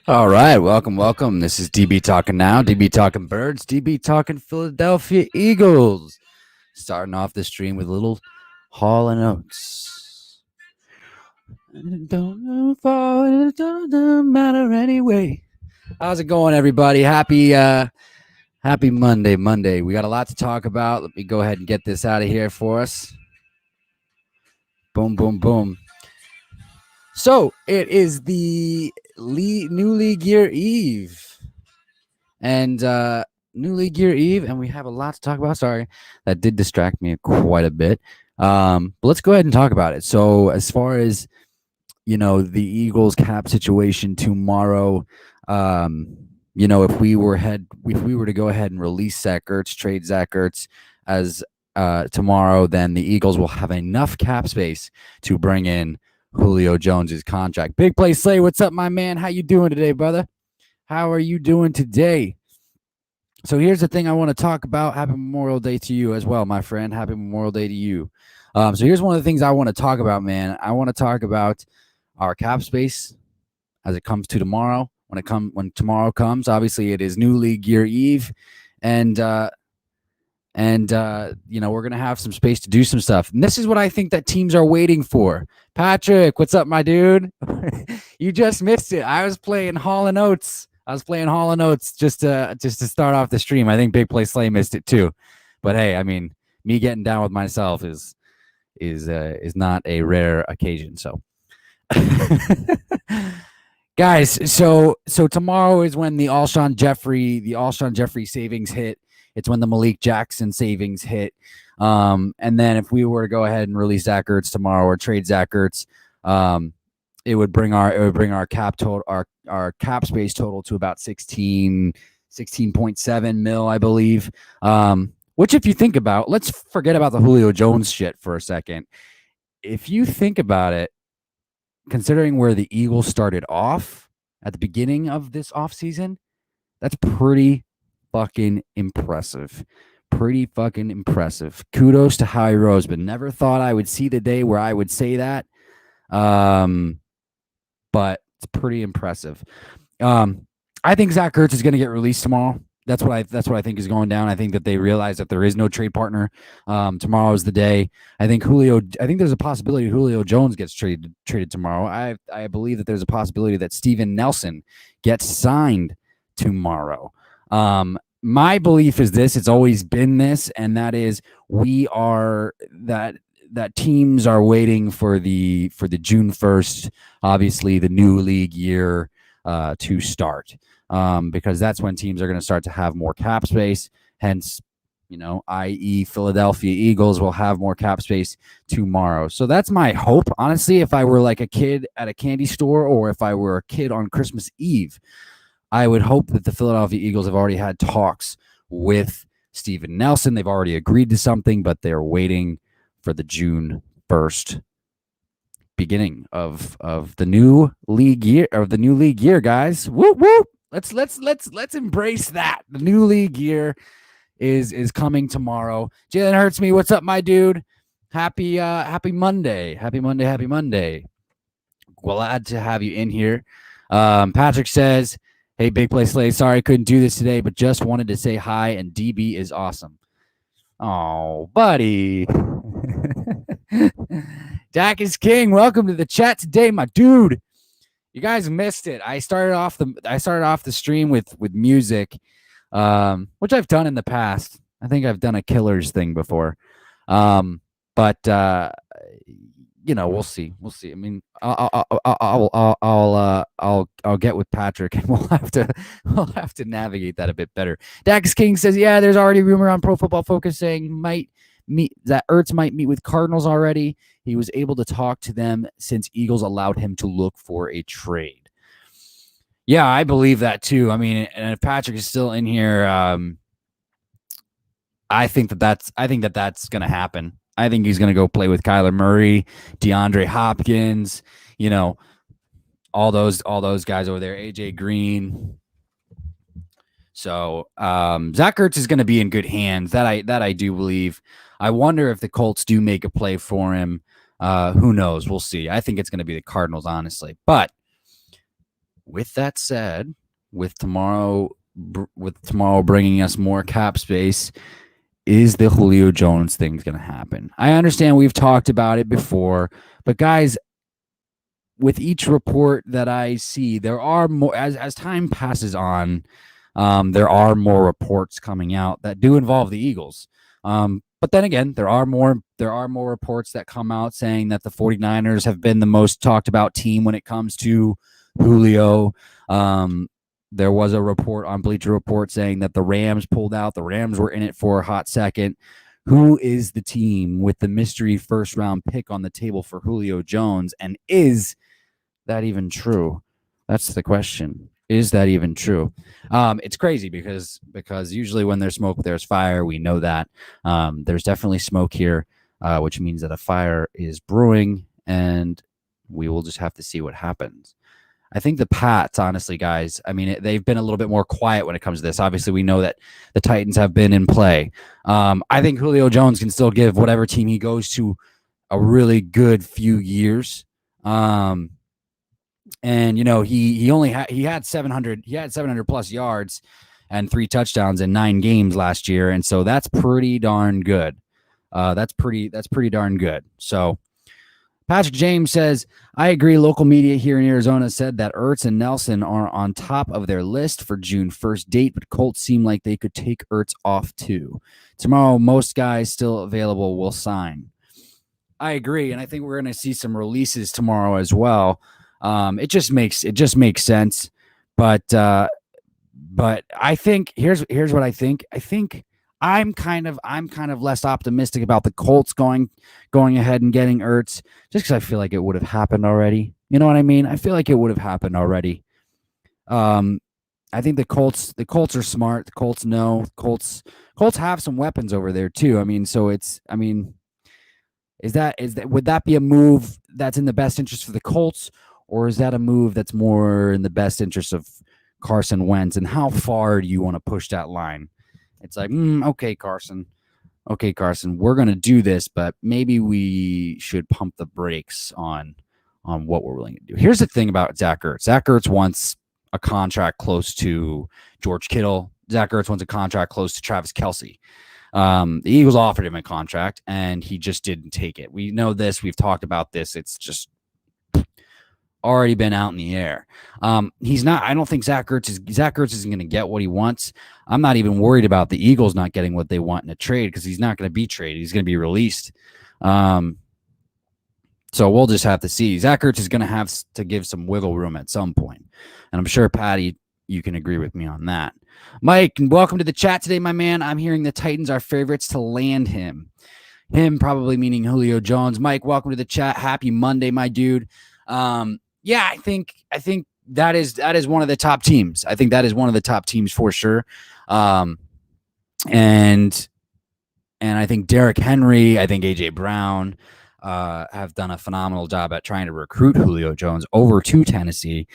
All right, welcome. This is DB Talking Now, DB Talking Birds, DB Talking Philadelphia Eagles. Starting off the stream with a little Hall and Oates. It don't matter anyway. How's it going, everybody? Happy Monday. We got a lot to talk about. Let me go ahead and get this out of here for us. Boom. So it is the new league year eve. And new league year eve, and we have a lot to talk about. Sorry, that did distract me quite a bit. But let's go ahead and talk about it. So as far as the Eagles cap situation tomorrow, if we were to go ahead and release Zach Ertz, trade Zach Ertz as tomorrow, then the Eagles will have enough cap space to bring in Julio Jones's contract. Big Play Slay, what's up, my man? How you doing today, brother? How are you doing today? So here's the thing I want to talk about. Happy Memorial Day to you as well, my friend. Happy Memorial Day to you. So here's one of the things I want to talk about, man. I want to talk about our cap space as it comes to tomorrow. When tomorrow comes, obviously it is new league year eve, and we're gonna have some space to do some stuff. And this is what I think that teams are waiting for. Patrick, what's up, my dude? You just missed it. I was playing Hall and Oates just to start off the stream. I think Big Play Slay missed it too, but hey, I mean, me getting down with myself is not a rare occasion. So, guys, so tomorrow is when the Alshon Jeffrey savings hit. It's when the Malik Jackson savings hit. And then if we were to go ahead and release Zach Ertz tomorrow or trade Zach Ertz, it would bring our cap total, our cap space total to about 16.7 mil, I believe. Which, if you think about, let's forget about the Julio Jones shit for a second. If you think about it, considering where the Eagles started off at the beginning of this offseason, that's pretty fucking impressive. Kudos to Howie Roseman. Never thought I would see the day where I would say that. But it's pretty impressive. I think Zach Ertz is going to get released tomorrow. That's what I think is going down. I think that they realize that there is no trade partner. Tomorrow is the day. I think there's a possibility Julio Jones gets traded tomorrow. I believe that there's a possibility that Steven Nelson gets signed tomorrow. My belief is this. It's always been this, and that is that teams are waiting for the June 1st, obviously the new league year to start, because that's when teams are going to start to have more cap space. Hence, i.e. Philadelphia Eagles will have more cap space tomorrow. So that's my hope. Honestly, if I were like a kid at a candy store, or if I were a kid on Christmas Eve, I would hope that the Philadelphia Eagles have already had talks with Steven Nelson. They've already agreed to something, but they're waiting for the June 1st beginning of the new league year, guys. Whoop whoop. Let's embrace that. The new league year is coming tomorrow. Jalen Hurts me. What's up, my dude? Happy Monday. Happy Monday. Glad to have you in here. Patrick says, hey, Big Play Slay, sorry I couldn't do this today, but just wanted to say hi, and DB is awesome. Oh, buddy. Dak is king. Welcome to the chat today, my dude. You guys missed it. I started off the stream with music, which I've done in the past. I think I've done a Killers thing before. But we'll see. I mean, I'll get with Patrick, and we'll have to navigate that a bit better. Dax King says, yeah, there's already rumor on Pro Football Focus saying that Ertz might meet with Cardinals already. He was able to talk to them since Eagles allowed him to look for a trade. Yeah, I believe that too. I mean, and if Patrick is still in here, I think that's going to happen. I think he's going to go play with Kyler Murray, DeAndre Hopkins, all those guys over there, AJ Green. So Zach Ertz is going to be in good hands. That I do believe. I wonder if the Colts do make a play for him. Who knows? We'll see. I think it's going to be the Cardinals, honestly. But with that said, with tomorrow bringing us more cap space, is the Julio Jones thing going to happen? I understand we've talked about it before, but guys, with each report that I see, there are more as time passes on. There are more reports coming out that do involve the Eagles. But then again, there are more reports that come out saying that the 49ers have been the most talked about team when it comes to Julio. There was a report on Bleacher Report saying that the Rams pulled out. The Rams were in it for a hot second. Who is the team with the mystery first round pick on the table for Julio Jones? And is that even true? That's the question. Is that even true? It's crazy because usually when there's smoke, there's fire. We know that. There's definitely smoke here, which means that a fire is brewing, and we will just have to see what happens. I think the Pats, honestly, guys, I mean, they've been a little bit more quiet when it comes to this. Obviously, we know that the Titans have been in play. I think Julio Jones can still give whatever team he goes to a really good few years. And he only had 700 plus yards and 3 touchdowns in 9 games last year, and so that's pretty darn good. That's pretty darn good. So Patrick James says, I agree. Local media here in Arizona said that Ertz and Nelson are on top of their list for June 1st date, but Colts seem like they could take Ertz off too. Tomorrow, most guys still available will sign. I agree, and I think we're going to see some releases tomorrow as well. It just makes sense, but I think here's what I think. I think I'm kind of less optimistic about the Colts going ahead and getting Ertz, just because I feel like it would have happened already. You know what I mean? I feel like it would have happened already. I think the Colts are smart. The Colts know. Colts have some weapons over there too. I mean, would that be a move that's in the best interest for the Colts, or is that a move that's more in the best interest of Carson Wentz? And how far do you want to push that line? It's like, okay, Carson, we're going to do this, but maybe we should pump the brakes on what we're willing to do. Here's the thing about Zach Ertz. Zach Ertz wants a contract close to George Kittle. Zach Ertz wants a contract close to Travis Kelce. The Eagles offered him a contract, and he just didn't take it. We know this. We've talked about this. It's just already been out in the air. He's not. I don't think Zach Ertz isn't going to get what he wants. I'm not even worried about the Eagles not getting what they want in a trade, because he's not going to be traded. He's going to be released. So we'll just have to see. Zach Ertz is going to have to give some wiggle room at some point, and I'm sure, Patty, you can agree with me on that. Mike, welcome to the chat today, my man. I'm hearing the Titans are favorites to land him. Him probably meaning Julio Jones. Mike, welcome to the chat. Happy Monday, my dude. Yeah, I think that is one of the top teams. I think that is one of the top teams for sure. And I think Derrick Henry, I think AJ Brown have done a phenomenal job at trying to recruit Julio Jones over to Tennessee.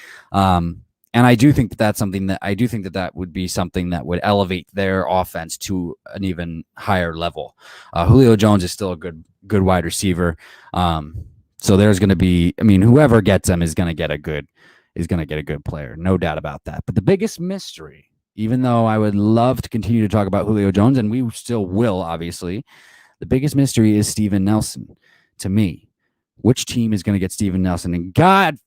And I do think that's something that would be something that would elevate their offense to an even higher level. Julio Jones is still a good wide receiver. So there's going to be, whoever gets him is going to get a good player, no doubt about that. But the biggest mystery, even though I would love to continue to talk about Julio Jones, and we still will, obviously, the biggest mystery is Steven Nelson to me. Which team is going to get Steven Nelson? And God,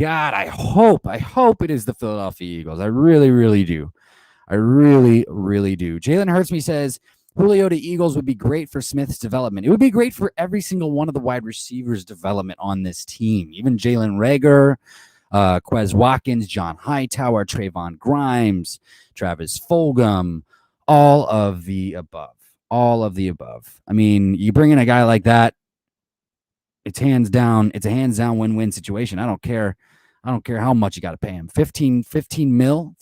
I hope it is the Philadelphia Eagles. I really, really do. I really, really do. Jalen Hurtsme says, Julio to Eagles would be great for Smith's development. It would be great for every single one of the wide receivers' development on this team. Even Jalen Reagor, Quez Watkins, John Hightower, Trayvon Grimes, Travis Fulgham, all of the above. You bring in a guy like that, it's a hands down win-win situation. I don't care how much you got to pay him. 15 mil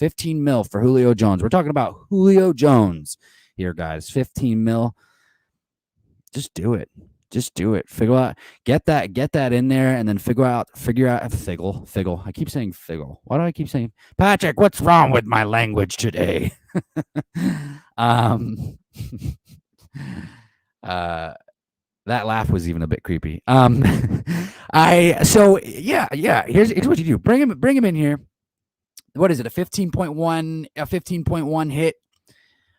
for Julio Jones. We're talking about Julio Jones here, guys. 15 mil. Just do it. Figure out, get that in there, and then figure out Figgle. I keep saying Figgle. Why do I keep saying Patrick? What's wrong with my language today? That laugh was even a bit creepy. Here's what you do. Bring him in here. what is it? A 15.1 hit,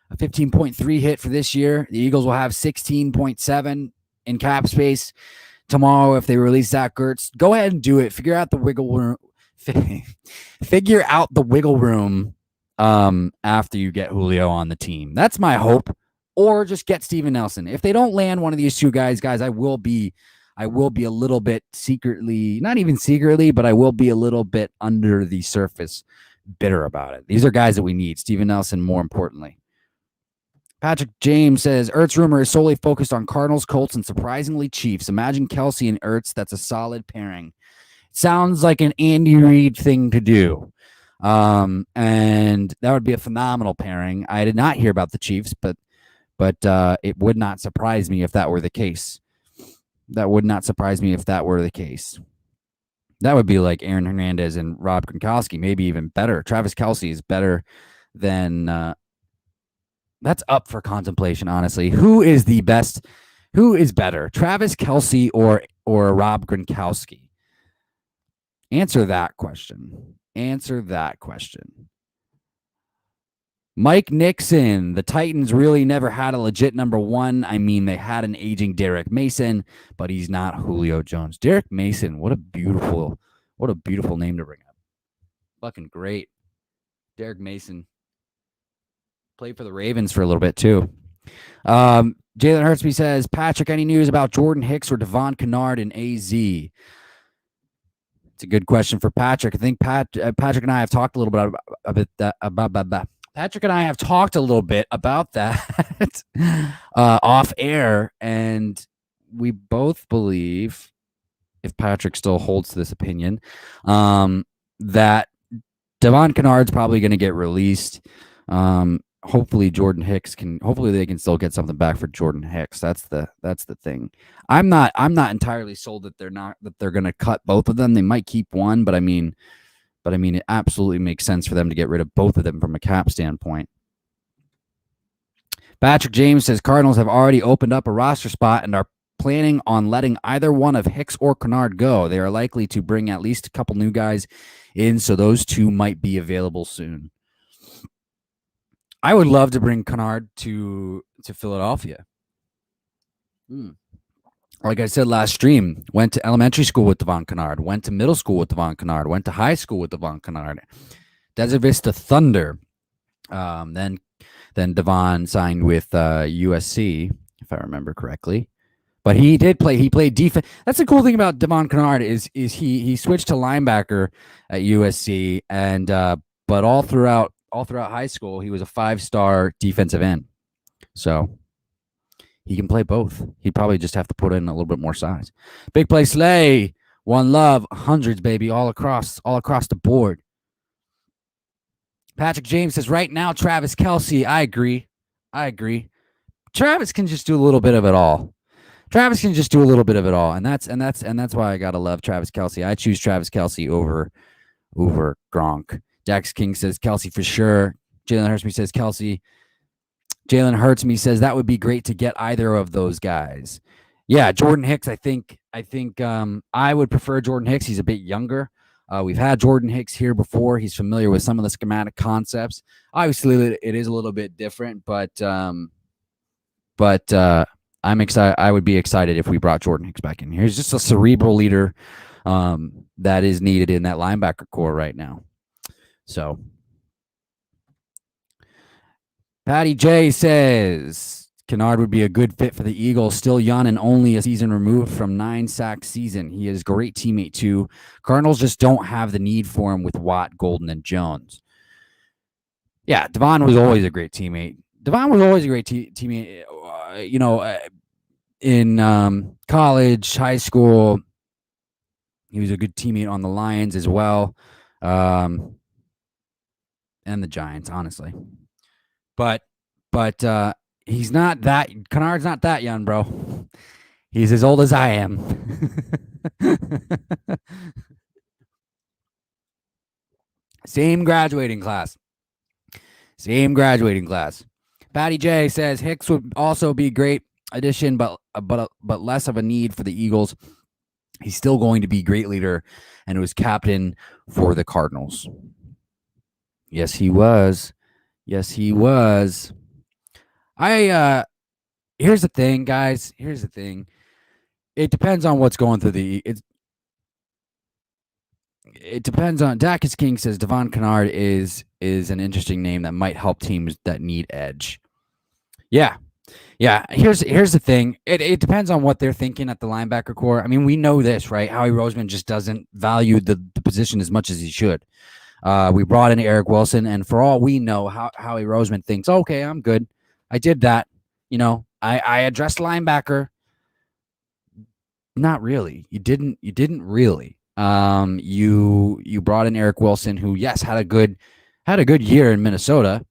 a 15.3 hit for this year. The Eagles will have 16.7 in cap space tomorrow if they release Zach Ertz. Go ahead and do it. Figure out the wiggle room. Figure out the wiggle room after you get Julio on the team. That's my hope. Or just get Steven Nelson. If they don't land one of these two guys, I will be a little bit secretly, not even secretly, but I will be a little bit under the surface bitter about it. These are guys that we need. Steven Nelson, more importantly. Patrick James says, Ertz rumor is solely focused on Cardinals, Colts, and surprisingly Chiefs. Imagine Kelsey and Ertz. That's a solid pairing. Sounds like an Andy Reid thing to do. And that would be a phenomenal pairing. I did not hear about the Chiefs, but it would not surprise me if that were the case. That would not surprise me if that were the case. That would be like Aaron Hernandez and Rob Gronkowski, maybe even better. Travis Kelce is better than that's up for contemplation, honestly. Who is the best? Who is better, Travis Kelce or Rob Gronkowski? Answer that question. Answer that question. Mike Nixon, the Titans really never had a legit number one. I mean, they had an aging Derek Mason, but he's not Julio Jones. Derek Mason, what a beautiful name to bring up. Fucking great. Derek Mason played for the Ravens for a little bit too. Jalen Hurtsby says, Patrick, any news about Jordan Hicks or Devon Kennard in AZ? It's a good question for Patrick. I think Patrick and I have talked a little bit about Patrick and I have talked a little bit about that off air, and we both believe, if Patrick still holds to this opinion, that Devon Kennard's probably going to get released. Hopefully they can still get something back for Jordan Hicks. That's the thing. I'm not entirely sold that they're going to cut both of them. They might keep one, but I mean, it absolutely makes sense for them to get rid of both of them from a cap standpoint. Patrick James says Cardinals have already opened up a roster spot and are planning on letting either one of Hicks or Kennard go. They are likely to bring at least a couple new guys in, so those two might be available soon. I would love to bring Kennard to Philadelphia. Like I said last stream, went to elementary school with Devon Kennard, went to middle school with Devon Kennard, went to high school with Devon Kennard. Desert Vista Thunder. Then Devon signed with USC, if I remember correctly. But he did play. He played defense. That's the cool thing about Devon Kennard is he switched to linebacker at USC, and but all throughout high school he was a 5-star defensive end. So he can play both. He'd probably just have to put in a little bit more size. Big Play Slay, One Love, hundreds, baby, all across the board. Patrick James says right now Travis Kelce. I agree. Travis can just do a little bit of it all. And that's why I gotta love Travis Kelce. I choose Travis Kelce over Gronk. Dax King says Kelce for sure. Jalen Hurtsby says Kelce. Jalen Hurtsby says that would be great to get either of those guys. Yeah, Jordan Hicks. I think I would prefer Jordan Hicks. He's a bit younger. We've had Jordan Hicks here before. He's familiar with some of the schematic concepts. Obviously, it is a little bit different, but I'm excited. I would be excited if we brought Jordan Hicks back in here. He's just a cerebral leader that is needed in that linebacker core right now. So, Patty J says Kennard would be a good fit for the Eagles. Still young and only a season removed from 9-sack season. He is a great teammate too. Cardinals just don't have the need for him with Watt, Golden, and Jones. Yeah, Devon was always a great teammate. Teammate. In college, high school, he was a good teammate on the Lions as well, and the Giants, honestly. But he's not that. Kennard's not that young, bro. He's as old as I am. Same graduating class. Patty J says Hicks would also be great addition, but less of a need for the Eagles. He's still going to be a great leader and was captain for the Cardinals. Yes, he was. Yes, he was. I here's the thing, guys. Here's the thing. It depends on what's going through the. It depends on. Dacus King says Devon Kennard is an interesting name that might help teams that need edge. Yeah, yeah. Here's the thing. It depends on what they're thinking at the linebacker core. I mean, we know this, right? Howie Roseman just doesn't value the position as much as he should. We brought in Eric Wilson, and for all we know, Howie Roseman thinks, okay, I'm good. I did that. I addressed linebacker. Not really. You didn't really. You brought in Eric Wilson, who yes had a good year in Minnesota,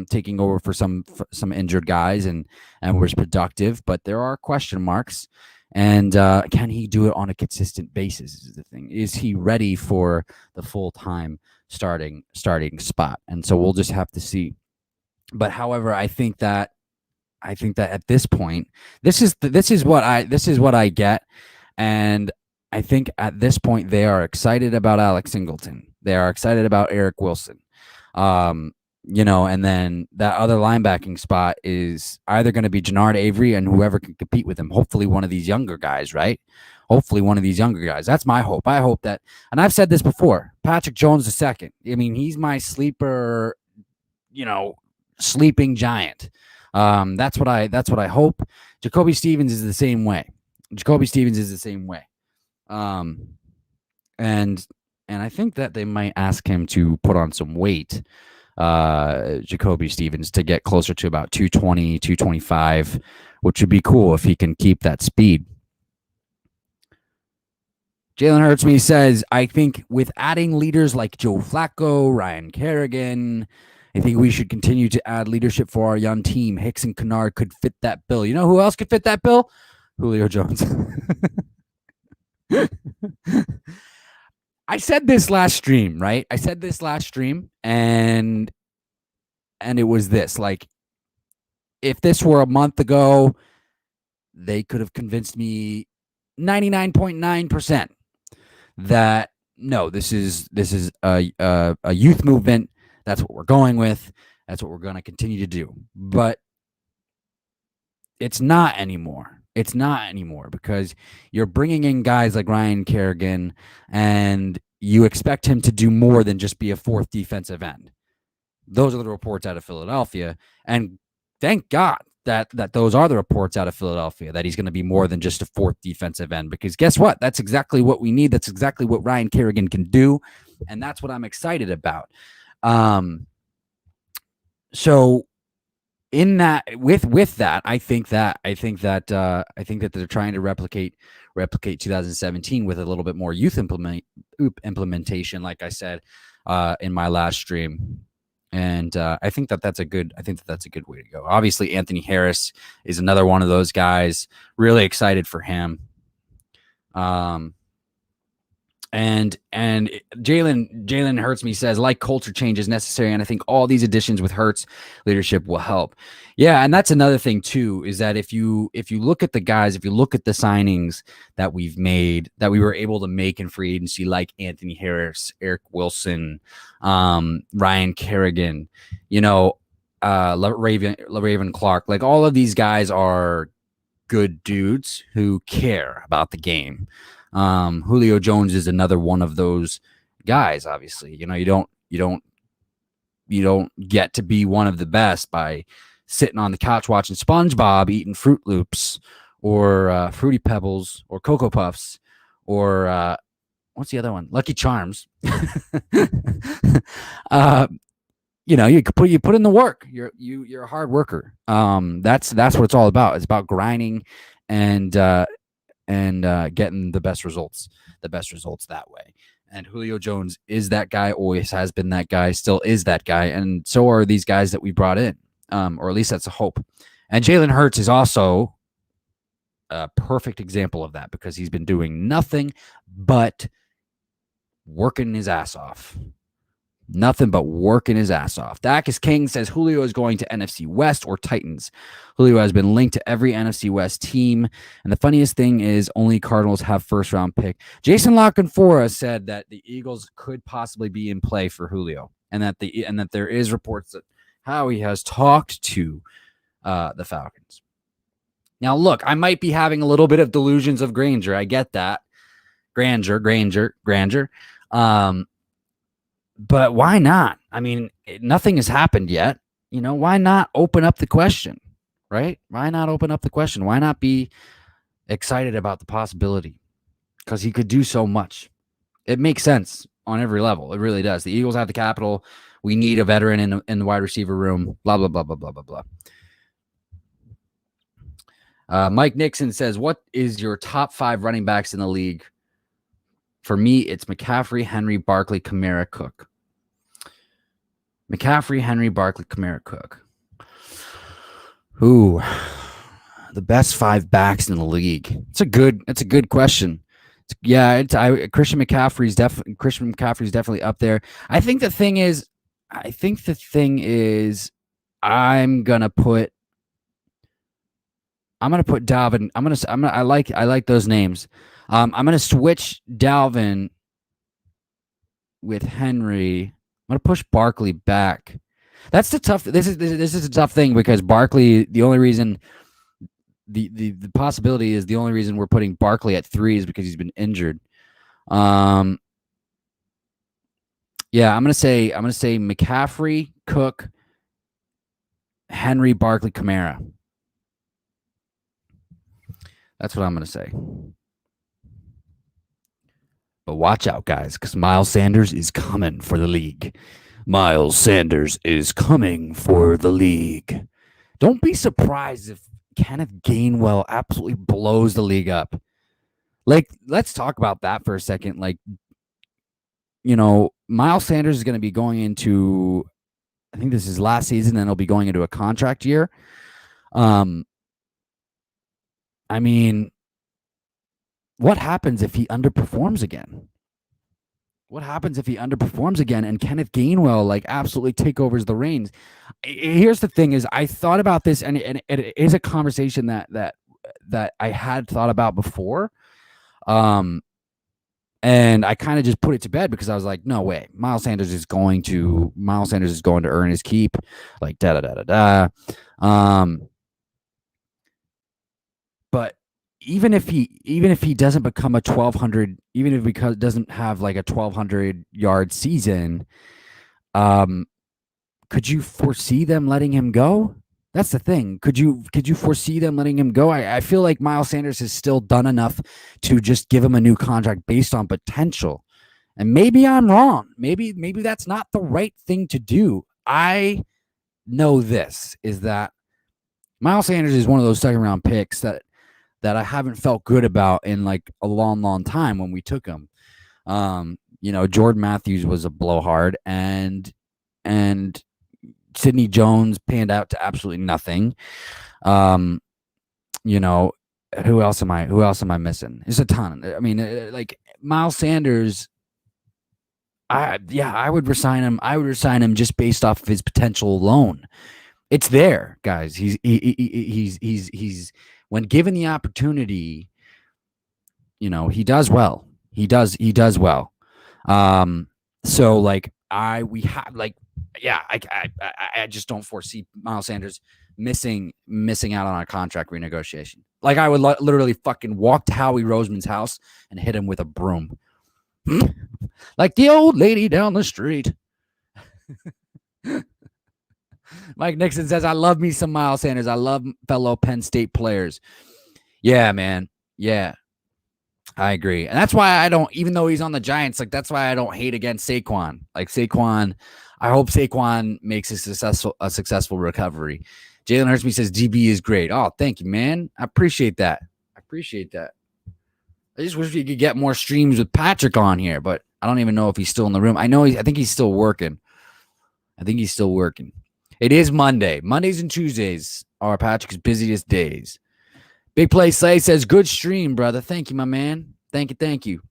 taking over for some injured guys and was productive, but there are question marks. And can he do it on a consistent basis is the thing. Is he ready for the full-time starting spot? And so we'll just have to see. But however, I think that at this point, this is what I get, and I think at this point they are excited about Alex Singleton. They are excited about Eric Wilson. And then that other linebacking spot is either going to be Jannard Avery and whoever can compete with him. Hopefully one of these younger guys, right? Hopefully one of these younger guys. That's my hope. I hope that, and I've said this before, Patrick Jones II. I mean, he's my sleeper, sleeping giant. That's what I hope. Jacoby Stevens is the same way. And I think that they might ask him to put on some weight, Jacoby Stevens, to get closer to about 220, 225, which would be cool if he can keep that speed. Jalen Hurts says, I think with adding leaders like Joe Flacco, Ryan Kerrigan, I think we should continue to add leadership for our young team. Hicks and Kennard could fit that bill. You know who else could fit that bill? Julio Jones. I said this last stream, right? And it was this. Like, if this were a month ago, they could have convinced me 99.9% that no, this is a youth movement. That's what we're going with. That's what we're going to continue to do. But it's not anymore. Because you're bringing in guys like Ryan Kerrigan, and you expect him to do more than just be a fourth defensive end. Those are the reports out of Philadelphia, and thank God that those are the reports out of Philadelphia, that he's going to be more than just a fourth defensive end, because guess what? That's exactly what we need. That's exactly what Ryan Kerrigan can do, and that's what I'm excited about. So in that, with that, I think that they're trying to replicate 2017 with a little bit more youth implementation, like I said in my last stream. And I think that's a good way to go. Obviously, Anthony Harris is another one of those guys. Really excited for him. And Jalen Hurts says, like, culture change is necessary, and I think all these additions with Hurts leadership will help. Yeah, and that's another thing too, is that if you look at the guys, if you look at the signings that we've made, that we were able to make in free agency, like Anthony Harris, Eric Wilson, Ryan Kerrigan, Raven Clark, like, all of these guys are good dudes who care about the game. Julio Jones is another one of those guys. Obviously, you don't get to be one of the best by sitting on the couch watching SpongeBob, eating Fruit Loops or Fruity Pebbles or Cocoa Puffs or what's the other one? Lucky Charms. You put in the work. You're a hard worker. That's what it's all about. It's about grinding and getting the best results that way. And Julio Jones is that guy, always has been that guy, still is that guy, and so are these guys that we brought in, or at least that's a hope. And Jalen Hurts is also a perfect example of that, because he's been doing nothing but working his ass off. Dacus King says Julio is going to NFC West or Titans. Julio has been linked to every NFC West team. And the funniest thing is only Cardinals have first-round pick. Jason Lockenfora said that the Eagles could possibly be in play for Julio. and that there is reports that Howie has talked to the Falcons. Now, look, I might be having a little bit of delusions of grandeur. I get that. Grandeur. But why not? I mean, nothing has happened yet. Why not open up the question, right? Why not open up the question? Why not be excited about the possibility? Because he could do so much. It makes sense on every level. It really does. The Eagles have the capital. We need a veteran in the wide receiver room. Blah, blah, blah, blah, blah, blah, blah. Mike Nixon says, what is your top 5 running backs in the league? For me, it's McCaffrey, Henry, Barkley, Kamara, Cook. McCaffrey, Henry, Barkley, Kamara, Cook. Ooh, the best 5 backs in the league. It's a good question. Christian McCaffrey's definitely up there. I think the thing is, I'm gonna put Dalvin. I like those names. I'm gonna switch Dalvin with Henry. I'm gonna push Barkley back. That's the tough. This is a tough thing because Barkley. The only reason the possibility is the only reason we're putting Barkley at 3 is because he's been injured. I'm gonna say McCaffrey, Cook, Henry, Barkley, Kamara. That's what I'm gonna say. But watch out, guys, because Miles Sanders is coming for the league. Miles Sanders is coming for the league. Don't be surprised if Kenneth Gainwell absolutely blows the league up. Let's talk about that for a second. Miles Sanders is going to be going into, I think this is last season, and he'll be going into a contract year. I mean, what happens if he underperforms again? What happens if he underperforms again and Kenneth Gainwell absolutely take over the reins? Here's the thing: is I thought about this, and it is a conversation that I had thought about before, and I kind of just put it to bed because I was like, no way, Miles Sanders is going to earn his keep, But even if he doesn't become a 1,200, even if he doesn't have a 1,200 yard season, could you foresee them letting him go? That's the thing. Could you foresee them letting him go? I feel like Miles Sanders has still done enough to just give him a new contract based on potential. And maybe I'm wrong. Maybe that's not the right thing to do. I know this is that Miles Sanders is one of those second round picks that I haven't felt good about in a long time when we took him. Jordan Matthews was a blowhard, and Sidney Jones panned out to absolutely nothing. Who else am I missing? There's a ton. I mean, Miles Sanders. I would resign him. I would resign him just based off of his potential alone. It's there, guys. He's when given the opportunity, he does well. He does well. I just don't foresee Miles Sanders missing out on a contract renegotiation. I would literally fucking walk to Howie Roseman's house and hit him with a broom. Like the old lady down the street. Mike Nixon says, I love me some Miles Sanders. I love fellow Penn State players. Yeah, man. Yeah. I agree. And that's why I don't, even though he's on the Giants, that's why I don't hate against Saquon. Saquon, I hope Saquon makes a successful recovery. Jalen Hurtsby says DB is great. Oh, thank you, man. I appreciate that. I just wish we could get more streams with Patrick on here, but I don't even know if he's still in the room. I think he's still working. It is Monday. Mondays and Tuesdays are Patrick's busiest days. Big Play Slay says, good stream, brother. Thank you, my man. Thank you.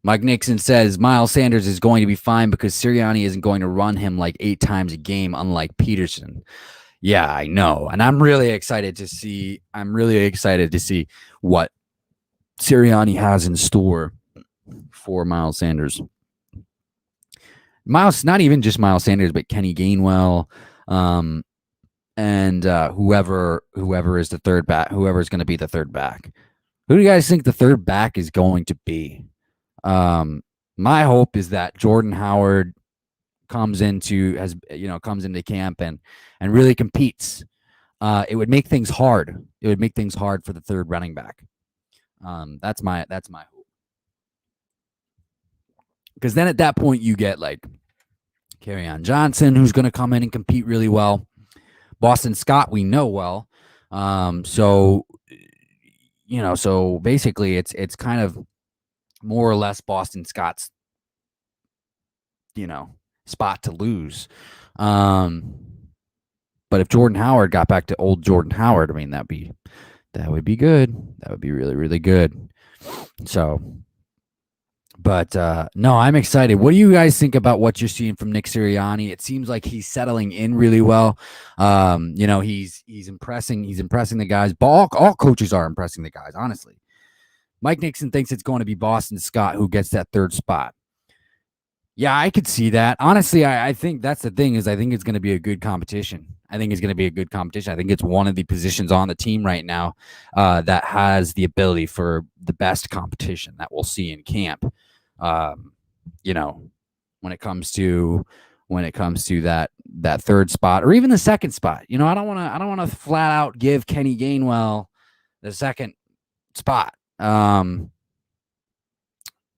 Mike Nixon says, Miles Sanders is going to be fine because Sirianni isn't going to run him 8 times a game, unlike Peterson. Yeah, I know. And I'm really excited to see what Sirianni has in store for Miles Sanders. not even just Miles Sanders, but Kenny Gainwell, and whoever is the third back, whoever's going to be the third back. Who do you guys think the third back is going to be? My hope is that Jordan Howard comes into camp and really competes. It would make things hard. It would make things hard for the third running back. That's my hope. Because then at that point you get like Kerryon Johnson, who's going to come in and compete really well. Boston Scott, we know well. So basically it's kind of more or less Boston Scott's, spot to lose. But if Jordan Howard got back to old Jordan Howard, I mean, that would be good. That would be really, really good. So, but no, I'm excited. What do you guys think about what you're seeing from Nick Sirianni? It seems like he's settling in really well. He's impressing the guys. All coaches are impressing the guys, honestly. Mike Nixon thinks it's going to be Boston Scott who gets that third spot. Yeah, I could see that. Honestly, I think that's the thing is I think it's going to be a good competition. I think it's one of the positions on the team right now that has the ability for the best competition that we'll see in camp. When it comes to that third spot or even the second spot. I don't want to flat out give Kenny Gainwell the second spot.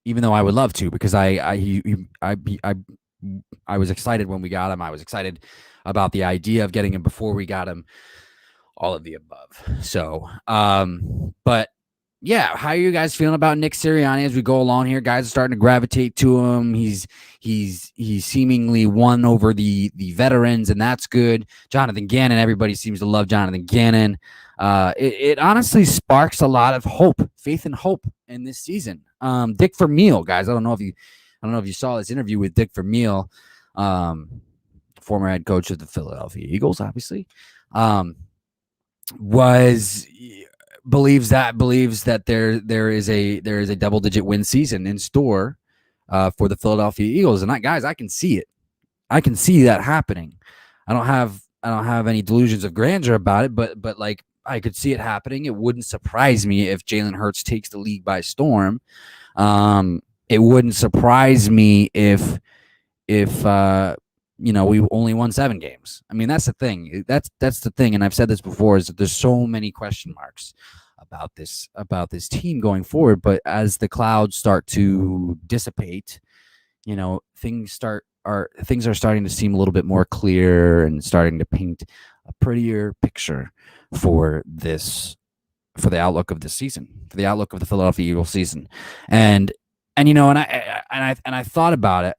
Even though I would love to, because I was excited when we got him. I was excited about the idea of getting him before we got him. All of the above. So, but yeah, how are you guys feeling about Nick Sirianni as we go along here? Guys are starting to gravitate to him. He's seemingly won over the veterans, and that's good. Jonathan Gannon, everybody seems to love Jonathan Gannon. It honestly sparks a lot of hope, faith and hope in this season. Dick Vermeil, guys, I don't know if you saw this interview with Dick Vermeil, former head coach of the Philadelphia Eagles, obviously, believes that there is a double-digit win season in store for the Philadelphia Eagles, and I can see it. I can see that happening. I don't have any delusions of grandeur about it, but like I could see it happening. It wouldn't surprise me if Jalen Hurts takes the league by storm. It wouldn't surprise me if we only won 7 games. I mean, that's the thing. That's the thing, and I've said this before, is that there's so many question marks about this team going forward. But as the clouds start to dissipate, things are starting to seem a little bit more clear and starting to paint a prettier picture for the outlook of this season, for the outlook of the Philadelphia Eagles season. And I thought about it.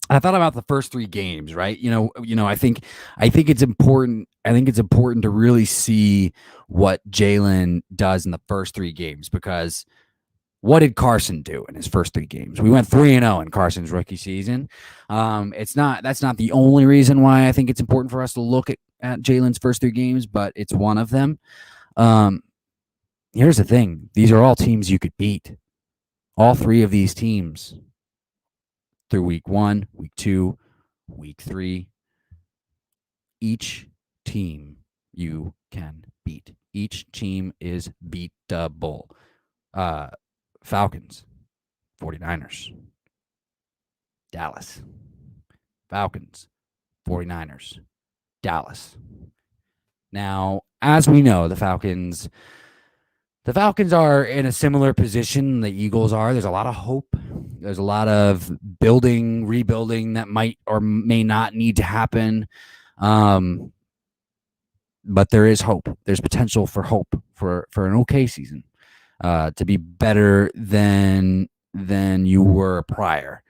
I thought about the first 3 games, right? I think it's important. I think it's important to really see what Jalen does in the first 3 games, because what did Carson do in his first 3 games? We went 3-0 in Carson's rookie season. That's not the only reason why I think it's important for us to look at Jalen's first 3 games, but it's one of them. Here's the thing. These are all teams you could beat. All 3 of these teams through week 1, week 2, week 3. Each team you can beat. Each team is beatable. Falcons, 49ers, Dallas. Falcons, 49ers, Dallas. Now, as we know, the Falcons are in a similar position the Eagles are. There's a lot of hope. There's a lot of rebuilding that might or may not need to happen. But there is hope. There's potential for hope for an okay season, to be better than you were prior,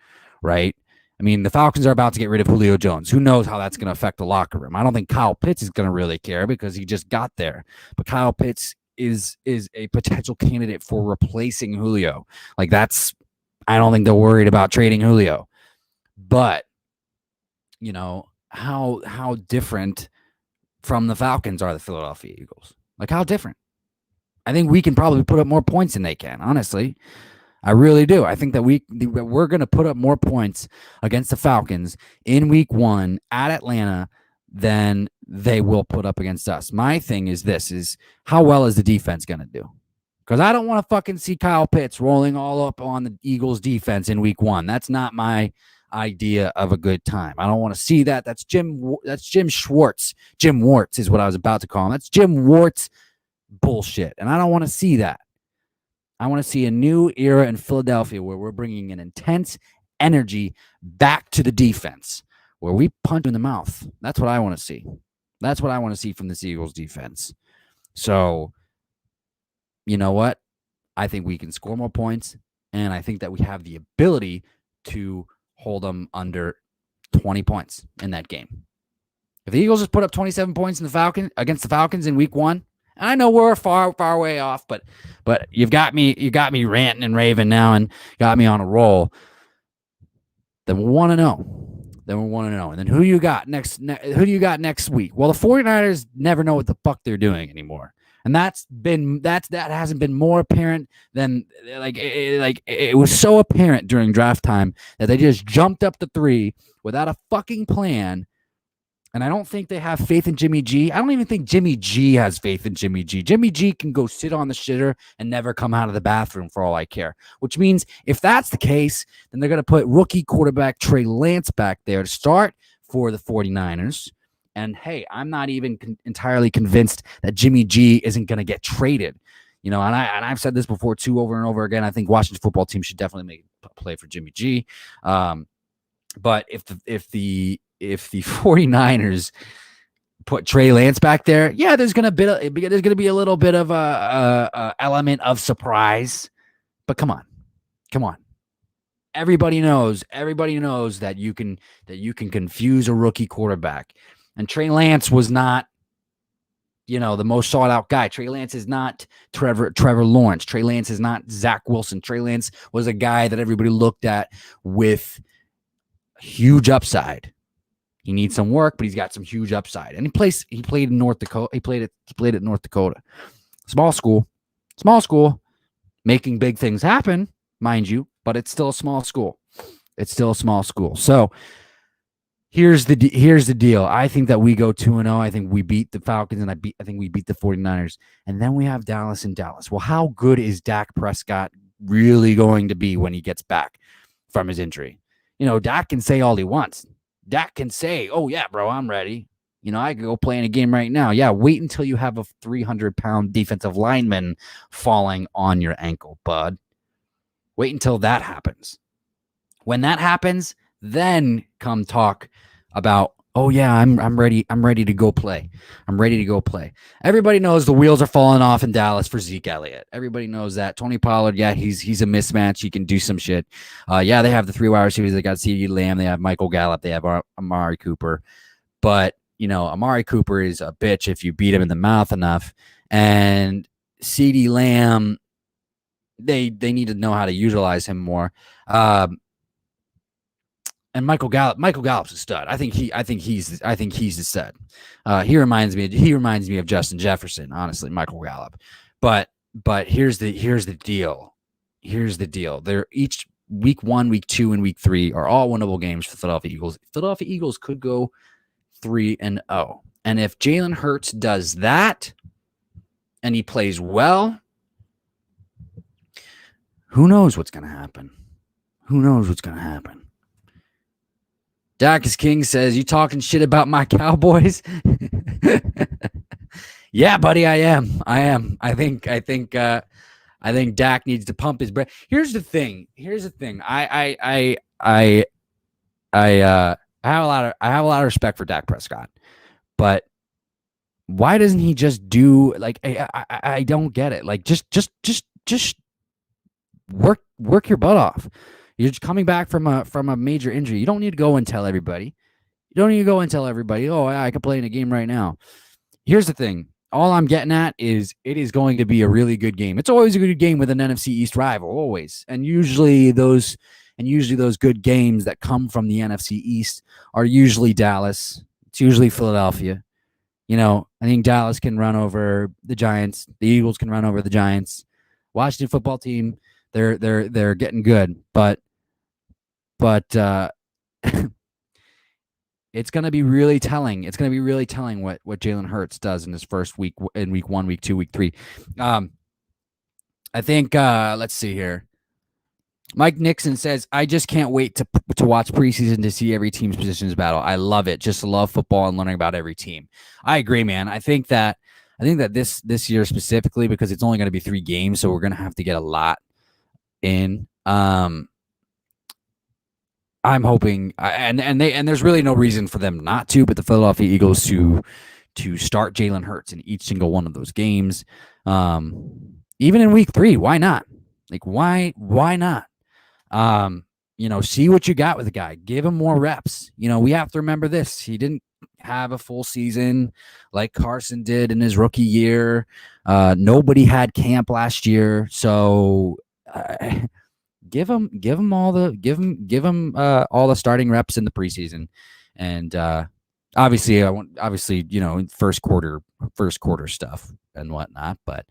right? I mean, the Falcons are about to get rid of Julio Jones. Who knows how that's going to affect the locker room? I don't think Kyle Pitts is going to really care because he just got there. But Kyle Pitts is a potential candidate for replacing Julio. Like, I don't think they're worried about trading Julio. But, how different from the Falcons are the Philadelphia Eagles? Like, how different? I think we can probably put up more points than they can, honestly. I really do. I think that we're going to put up more points against the Falcons in week 1 at Atlanta than they will put up against us. My thing is this, is how well is the defense going to do? Because I don't want to fucking see Kyle Pitts rolling all up on the Eagles defense in week 1. That's not my idea of a good time. I don't want to see that. That's Jim Schwartz. Jim Warts is what I was about to call him. That's Jim Warts bullshit. And I don't want to see that. I want to see a new era in Philadelphia where we're bringing an intense energy back to the defense, where we punch in the mouth. That's what I want to see. That's what I want to see from this Eagles defense. So, you know what? I think we can score more points, and I think that we have the ability to hold them under 20 points in that game. If the Eagles just put up 27 points against the Falcons in week 1, and I know we're far way off, but you got me ranting and raving now and got me on a roll. Then we'll want to know. And then who you got next? Who do you got next week? Well, the 49ers never know what the fuck they're doing anymore. And that hasn't been more apparent than it was so apparent during draft time that they just jumped up to 3 without a fucking plan. And I don't think they have faith in Jimmy G. I don't even think Jimmy G has faith in Jimmy G. Jimmy G can go sit on the shitter and never come out of the bathroom for all I care. Which means if that's the case, then they're going to put rookie quarterback Trey Lance back there to start for the 49ers. And hey, I'm not even entirely convinced that Jimmy G isn't going to get traded. You know, and I've said this before too, over and over again. I think Washington football team should definitely make a play for Jimmy G. But if the 49ers put Trey Lance back there, yeah, there's going to be a little bit of a element of surprise. But come on. Everybody knows that you can confuse a rookie quarterback. And Trey Lance was not, the most sought out guy. Trey Lance is not Trevor Lawrence. Trey Lance is not Zach Wilson. Trey Lance was a guy that everybody looked at with huge upside. He needs some work, but he's got some huge upside. And he played in North Dakota. He played at North Dakota. Small school, making big things happen, mind you, but it's still a small school. So here's the deal. I think that we go 2-0. I think we beat the Falcons, and I think we beat the 49ers. And then we have Dallas in Dallas. Well, how good is Dak Prescott really going to be when he gets back from his injury? Dak can say all he wants. Dak can say, oh, yeah, bro, I'm ready. I could go play in a game right now. Yeah, wait until you have a 300-pound defensive lineman falling on your ankle, bud. Wait until that happens. When that happens, then come talk about, oh, yeah, I'm ready. I'm ready to go play. Everybody knows the wheels are falling off in Dallas for Zeke Elliott. Everybody knows that. Tony Pollard, yeah, he's a mismatch. He can do some shit. Yeah, they have the 3 wide receivers. They got CeeDee Lamb. They have Michael Gallup. They have Amari Cooper. But, Amari Cooper is a bitch if you beat him in the mouth enough. And CeeDee Lamb, they need to know how to utilize him more. And Michael Gallup's a stud. I think he's the stud. He reminds me of Justin Jefferson, honestly, Michael Gallup. But here's the deal. They're each week 1, week 2, and week 3 are all winnable games for the Philadelphia Eagles. Philadelphia Eagles could go 3-0. And if Jalen Hurts does that and he plays well, who knows what's going to happen? Dak is King says, you talking shit about my Cowboys? Yeah, buddy, I am. I think Dak needs to pump his breath. Here's the thing. I have a lot of respect for Dak Prescott, but why doesn't he just do I don't get it. Like just work your butt off. You're just coming back from a major injury. You don't need to go and tell everybody. Oh, I can play in a game right now. Here's the thing. All I'm getting at is it is going to be a really good game. It's always a good game with an NFC East rival, always. And usually those good games that come from the NFC East are usually Dallas. It's usually Philadelphia. I think Dallas can run over the Giants. The Eagles can run over the Giants. Washington football team, They're getting good, but it's going to be really telling. It's going to be really telling what Jalen Hurts does in his first week, in week 1, week 2, week 3. I think let's see here. Mike Nixon says, I just can't wait to watch preseason to see every team's positions battle. I love it. Just love football and learning about every team. I agree, man. I think that this year specifically, because it's only going to be 3 games, so we're going to have to get a lot in. I'm hoping, and there's really no reason for them not to, but the Philadelphia Eagles to start Jalen Hurts in each single one of those games. Even in week 3, why not? Like, why not? See what you got with the guy. Give him more reps. We have to remember this. He didn't have a full season like Carson did in his rookie year. Nobody had camp last year, so give him all the starting reps in the preseason, and obviously first quarter stuff and whatnot, but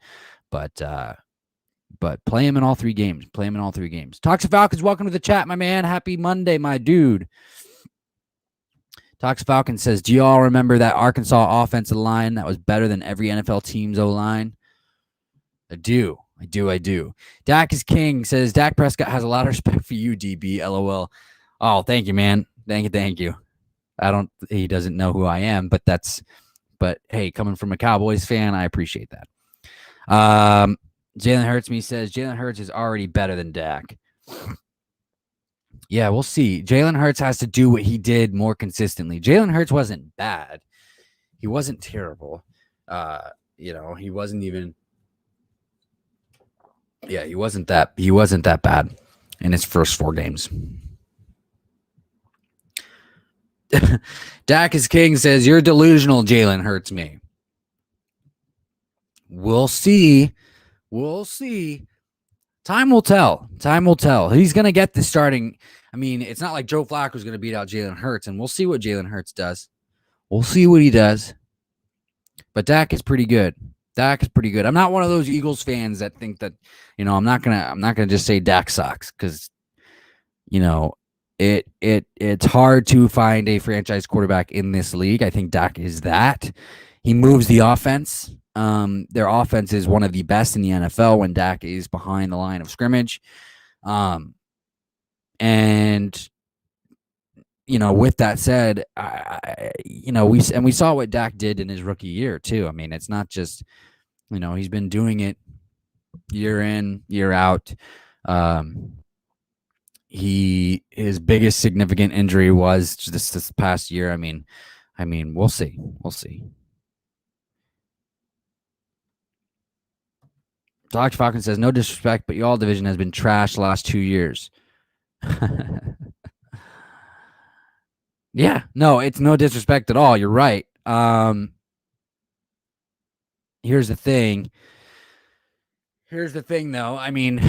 play him in all 3 games. Toxic Falcons, welcome to the chat, my man. Happy Monday, my dude. Toxic Falcon says, do y'all remember that Arkansas offensive line that was better than every NFL team's O-line? I do. Dak is king says, Dak Prescott has a lot of respect for you, DB. LOL. Oh, thank you, man. Thank you. He doesn't know who I am, but hey, coming from a Cowboys fan, I appreciate that. Jalen Hurts says, Jalen Hurts is already better than Dak. Yeah, we'll see. Jalen Hurts has to do what he did more consistently. Jalen Hurts wasn't bad. He wasn't terrible. He wasn't even. Yeah, he wasn't that bad in his first 4 games. Dak is king says, you're delusional, Jalen Hurts me. We'll see. Time will tell. He's going to get the starting. I mean, it's not like Joe Flacco's going to beat out Jalen Hurts, and we'll see what Jalen Hurts does. We'll see what he does. But Dak is pretty good. I'm not one of those Eagles fans that think that, I'm not gonna just say Dak sucks, because, it's hard to find a franchise quarterback in this league. I think Dak is that. He moves the offense. Their offense is one of the best in the NFL when Dak is behind the line of scrimmage. And with that said, we saw what Dak did in his rookie year too. I mean, it's not just, he's been doing it year in, year out. His biggest significant injury was just this past year. I mean, we'll see. Dr. Falcon says, no disrespect, but y'all division has been trashed the last 2 years. Yeah, no, it's no disrespect at all. You're right. Here's the thing, though. I mean,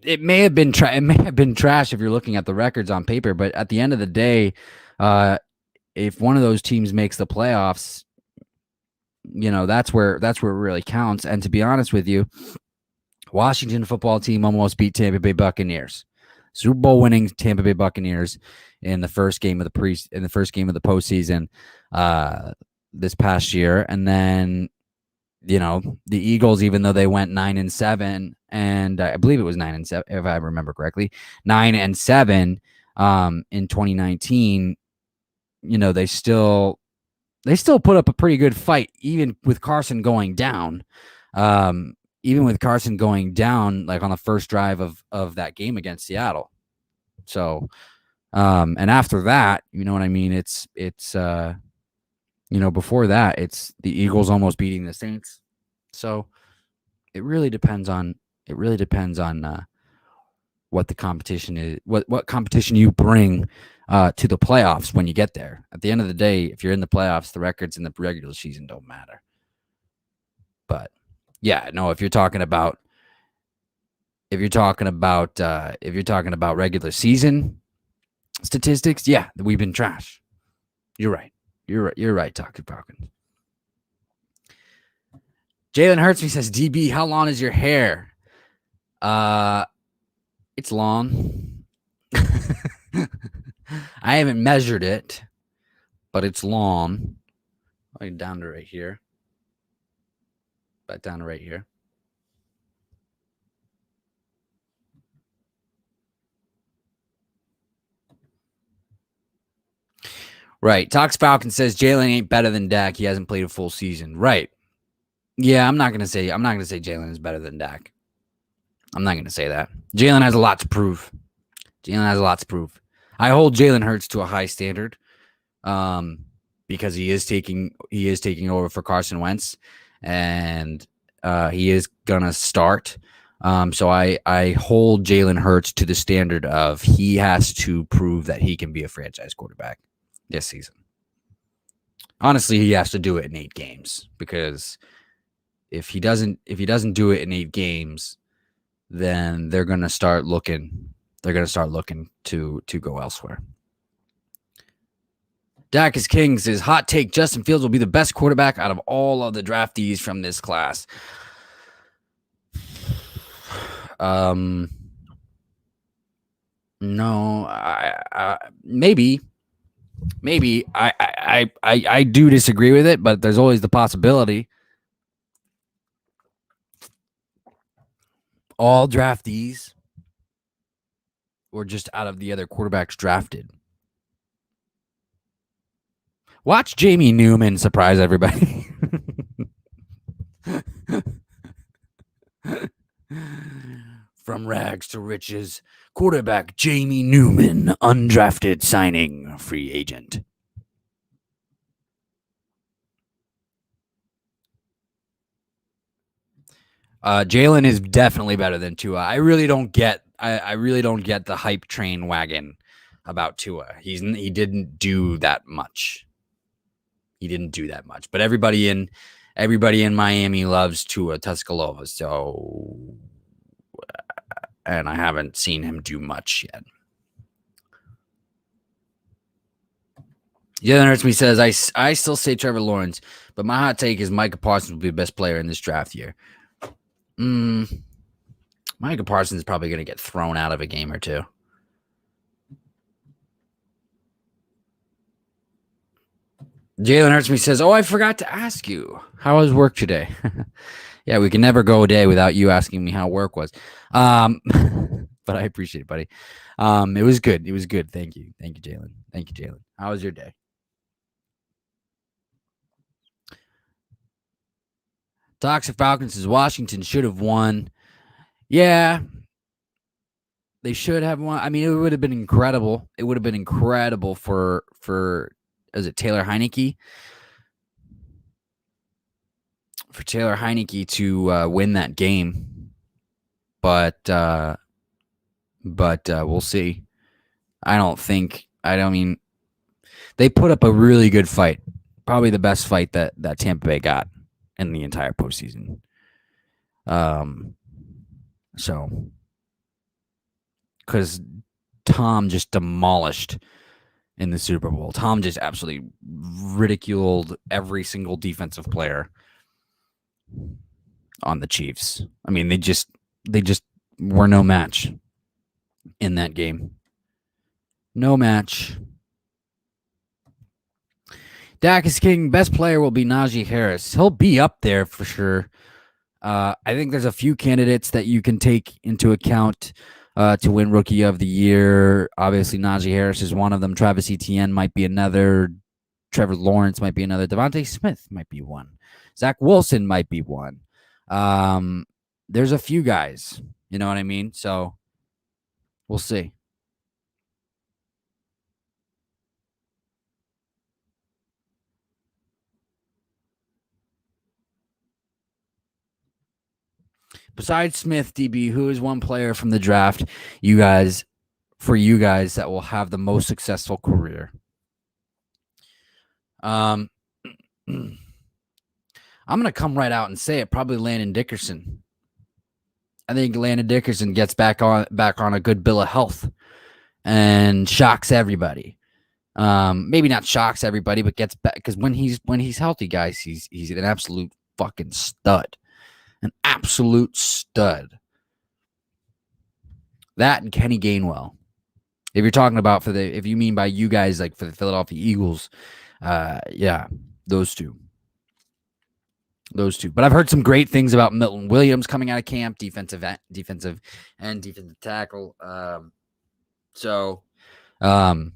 it may have been trash if you're looking at the records on paper, but at the end of the day, if one of those teams makes the playoffs, that's where it really counts. And to be honest with you, Washington football team almost beat Tampa Bay Buccaneers, Super Bowl winning Tampa Bay Buccaneers in the first game of the postseason this past year. And then, the Eagles, even though they went 9-7, and I believe it was 9-7, if I remember correctly, 9-7 in 2019, they still put up a pretty good fight, even with Carson going down. Like on the first drive of that game against Seattle. So, and after that, you know what I mean? It's before that, it's the Eagles almost beating the Saints. So it really depends on what the competition is, what competition you bring to the playoffs when you get there. At the end of the day, if you're in the playoffs, the records in the regular season don't matter. But yeah, no, if you're talking about regular season statistics, yeah, we've been trash. You're right, Talkin Falcon. Jalen Hurts me says, DB, how long is your hair? It's long. I haven't measured it, but it's long. Like down to right here. Back down to right here. Right. Tox Falcon says Jalen ain't better than Dak. He hasn't played a full season. Right. Yeah, I'm not gonna say Jalen is better than Dak. I'm not gonna say that. Jalen has a lot to prove. I hold Jalen Hurts to a high standard, because he is taking over for Carson Wentz, and he is gonna start. So I hold Jalen Hurts to the standard of he has to prove that he can be a franchise quarterback this season. Honestly, he has to do it in 8 games, because if he doesn't do it in 8 games, then they're going to start looking to go elsewhere. Dak is King says, hot take, Justin Fields will be the best quarterback out of all of the draftees from this class. No, maybe I do disagree with it, but there's always the possibility. All draftees or just out of the other quarterbacks drafted. Watch Jamie Newman surprise everybody. From rags to riches, quarterback Jamie Newman, undrafted signing, free agent. Jalen is definitely better than Tua. I really don't get the hype train wagon about Tua. He didn't do that much. But everybody in Miami loves Tua Tagovailoa. So, and I haven't seen him do much yet. Jalen Hurts me says, I still say Trevor Lawrence, but my hot take is Micah Parsons will be the best player in this draft year. Micah Parsons is probably going to get thrown out of a game or two. Jalen Hurts me says, I forgot to ask you, how was work today? Yeah, we can never go a day without you asking me how work was. But I appreciate it, buddy. It was good. Thank you, Jalen. How was your day? Toxic Falcons says Washington should have won. Yeah, they should have won. I mean, it would have been incredible. It would have been incredible for is it Taylor Heineke? For Taylor Heineke to win that game. But we'll see. I mean, they put up a really good fight. Probably the best fight that Tampa Bay got in the entire postseason. So, because Tom just demolished in the Super Bowl. Tom just absolutely ridiculed every single defensive player on the Chiefs. I mean, they just were no match in that game. No match. Dak is King. Best player will be Najee Harris. He'll be up there for sure. I think there's a few candidates that you can take into account to win Rookie of the Year. Obviously, Najee Harris is one of them. Travis Etienne might be another. Trevor Lawrence might be another. Devontae Smith might be one. Zach Wilson might be one. There's a few guys. You know what I mean? So we'll see. Besides Smith, DB, who is one player from the draft you guys that will have the most successful career? I'm going to come right out and say it, probably Landon Dickerson. I think Landon Dickerson gets back on a good bill of health and shocks everybody. Maybe not shocks everybody, but gets back, because when he's healthy, guys, he's an absolute fucking stud. An absolute stud. That and Kenny Gainwell. If you're talking about if you mean by you guys like for the Philadelphia Eagles, yeah, those two. But I've heard some great things about Milton Williams coming out of camp, defensive tackle. So I'm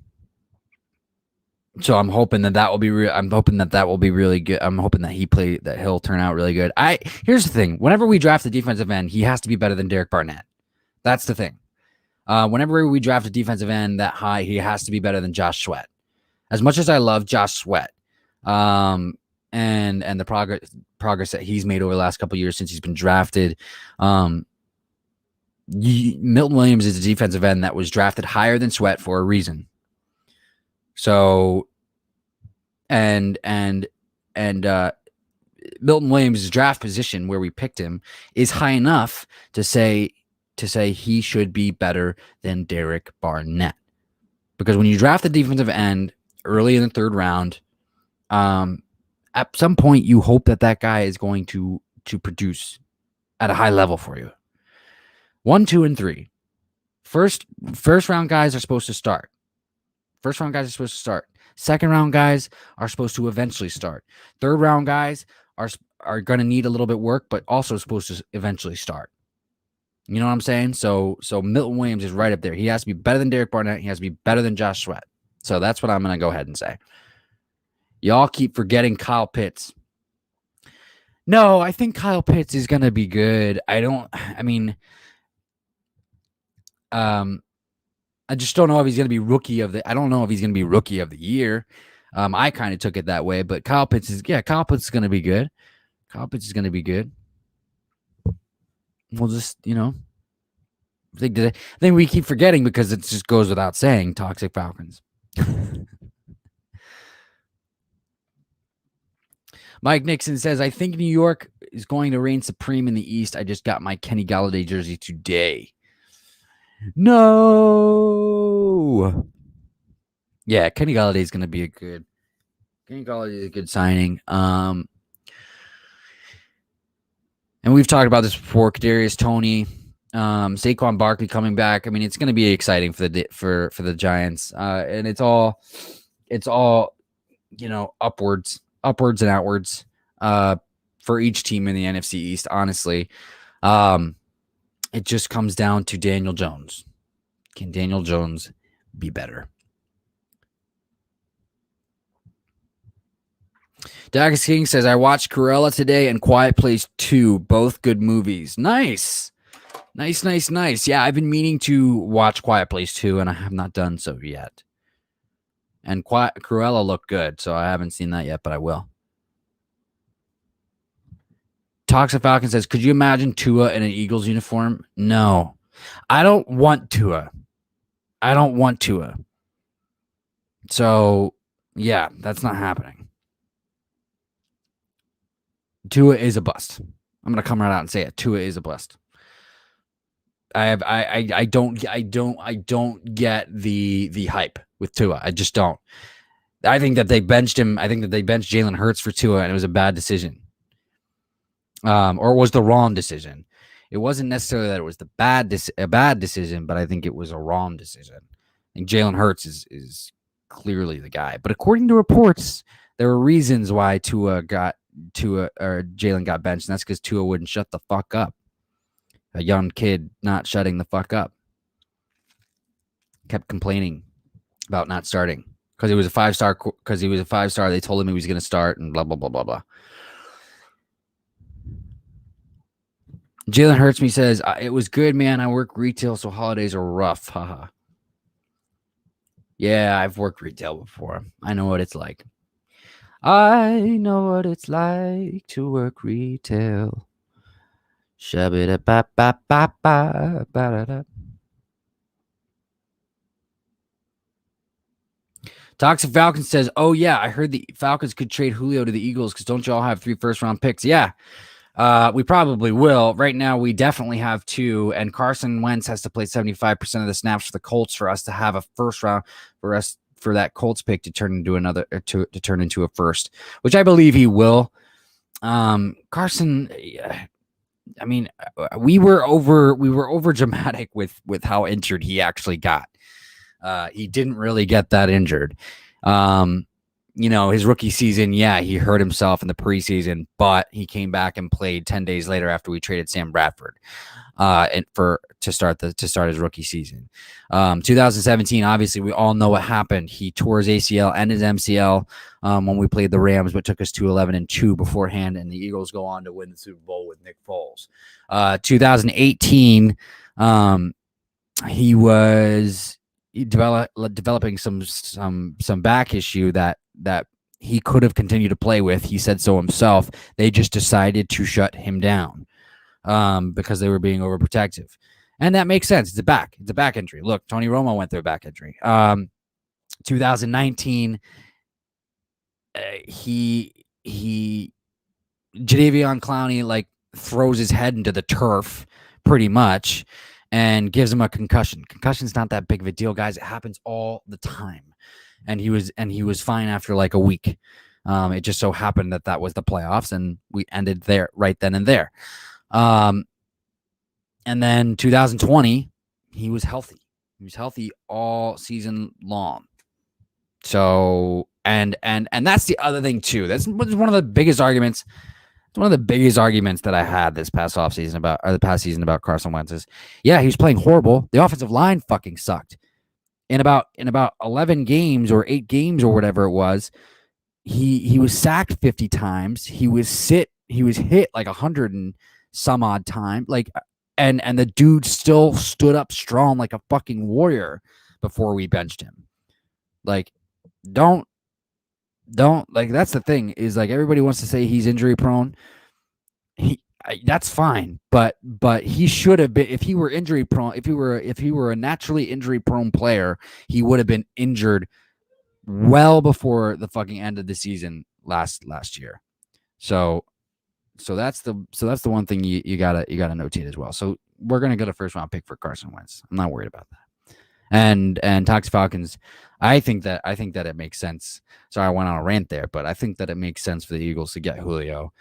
hoping that will be I'm hoping that will be really good. I'm hoping that he'll turn out really good. Here's the thing: whenever we draft a defensive end, he has to be better than Derek Barnett. That's the thing. Whenever we draft a defensive end that high, he has to be better than Josh Sweat. As much as I love Josh Sweat, and the progress that he's made over the last couple of years since he's been drafted, Milton Williams is a defensive end that was drafted higher than Sweat for a reason. So, and Milton Williams' draft position where we picked him is high enough to say he should be better than Derek Barnett. Because when you draft a defensive end early in the third round, at some point you hope that guy is going to produce at a high level for you. 1, 2, and 3. First round guys are supposed to start. Second round guys are supposed to eventually start. Third round guys are going to need a little bit work, but also supposed to eventually start. You know what I'm saying? So Milton Williams is right up there. He has to be better than Derek Barnett. He has to be better than Josh Sweat. So that's what I'm going to go ahead and say. Y'all keep forgetting Kyle Pitts. No, I think Kyle Pitts is going to be good. I just don't know if he's going to be rookie of the year. I kind of took it that way, but Kyle Pitts is going to be good. We'll just, I think we keep forgetting because it just goes without saying, Toxic Falcons. Mike Nixon says, I think New York is going to reign supreme in the East. I just got my Kenny Galladay jersey today. No. Yeah, Kenny Galladay is going to be a good signing. And we've talked about this before. Kadarius Toney, Saquon Barkley coming back. I mean, it's going to be exciting for the Giants. And it's all upwards and outwards for each team in the NFC East. Honestly, it just comes down to Daniel Jones. Can Daniel Jones be better? Dacus King says, I watched Cruella today and Quiet Place 2, both good movies. Nice. Yeah, I've been meaning to watch Quiet Place 2, and I have not done so yet. And Cruella looked good, so I haven't seen that yet, but I will. Toxic Falcon says, could you imagine Tua in an Eagles uniform? No. I don't want Tua. So, yeah, that's not happening. Tua is a bust. I'm going to come right out and say it. Tua is a bust. I don't get the hype with Tua. I just don't. I think that they benched him. I think that they benched Jalen Hurts for Tua, and it was a bad decision. Or it was the wrong decision. It wasn't necessarily that it was a bad decision, but I think it was a wrong decision. I think Jalen Hurts is clearly the guy. But according to reports, there were reasons why Jalen got benched, and that's because Tua wouldn't shut the fuck up. A young kid not shutting the fuck up. Kept complaining about not starting because he was a 5-star. They told him he was going to start, and blah blah blah blah blah. Jalen Hurts me says, it was good, man. I work retail, so holidays are rough. Haha. Yeah, I've worked retail before. I know what it's like. I know what it's like to work retail. Shabba-da-ba-ba-ba-ba-ba-da-da. Toxic Falcon says, oh, yeah, I heard the Falcons could trade Julio to the Eagles because don't you all have 3 first-round picks? Yeah. We probably will. Right now, we definitely have 2, and Carson Wentz has to play 75% of the snaps for the Colts for us to have a first round for that Colts pick to turn into to turn into a first, which I believe he will. Carson, I mean, we were over dramatic with how injured he actually got. He didn't really get that injured. His rookie season, yeah, he hurt himself in the preseason, but he came back and played 10 days later after we traded Sam Bradford to start his rookie season. 2017, obviously, we all know what happened. He tore his ACL and his MCL when we played the Rams, but took us to 11-2 beforehand, and the Eagles go on to win the Super Bowl with Nick Foles. 2018, he was developing some back issue that he could have continued to play with. He said so himself. They just decided to shut him down because they were being overprotective. And that makes sense. It's a back injury. Look, Tony Romo went through a back injury. 2019, Jadeveon Clowney throws his head into the turf pretty much and gives him a concussion. Concussion's not that big of a deal, guys. It happens all the time. And he was fine after a week. It just so happened that was the playoffs, and we ended there right then and there. And then 2020, he was healthy. He was healthy all season long. So and that's the other thing too. That's one of the biggest arguments. It's one of the biggest arguments that I had this past season about Carson Wentz is, yeah, he was playing horrible. The offensive line fucking sucked. In about 11 games or 8 games or whatever it was, he was sacked 50 times. He was hit 100 and some odd time. And the dude still stood up strong like a fucking warrior before we benched him. Don't that's the thing is everybody wants to say he's injury prone. That's fine, but he should have been, if he were injury prone, if he were a naturally injury prone player, he would have been injured well before the fucking end of the season last year. So that's the one thing you gotta notate as well. So we're gonna get a first round pick for Carson Wentz. I'm not worried about that. And Toxic Falcons, I think that it makes sense. Sorry, I went on a rant there, but I think that it makes sense for the Eagles to get Julio.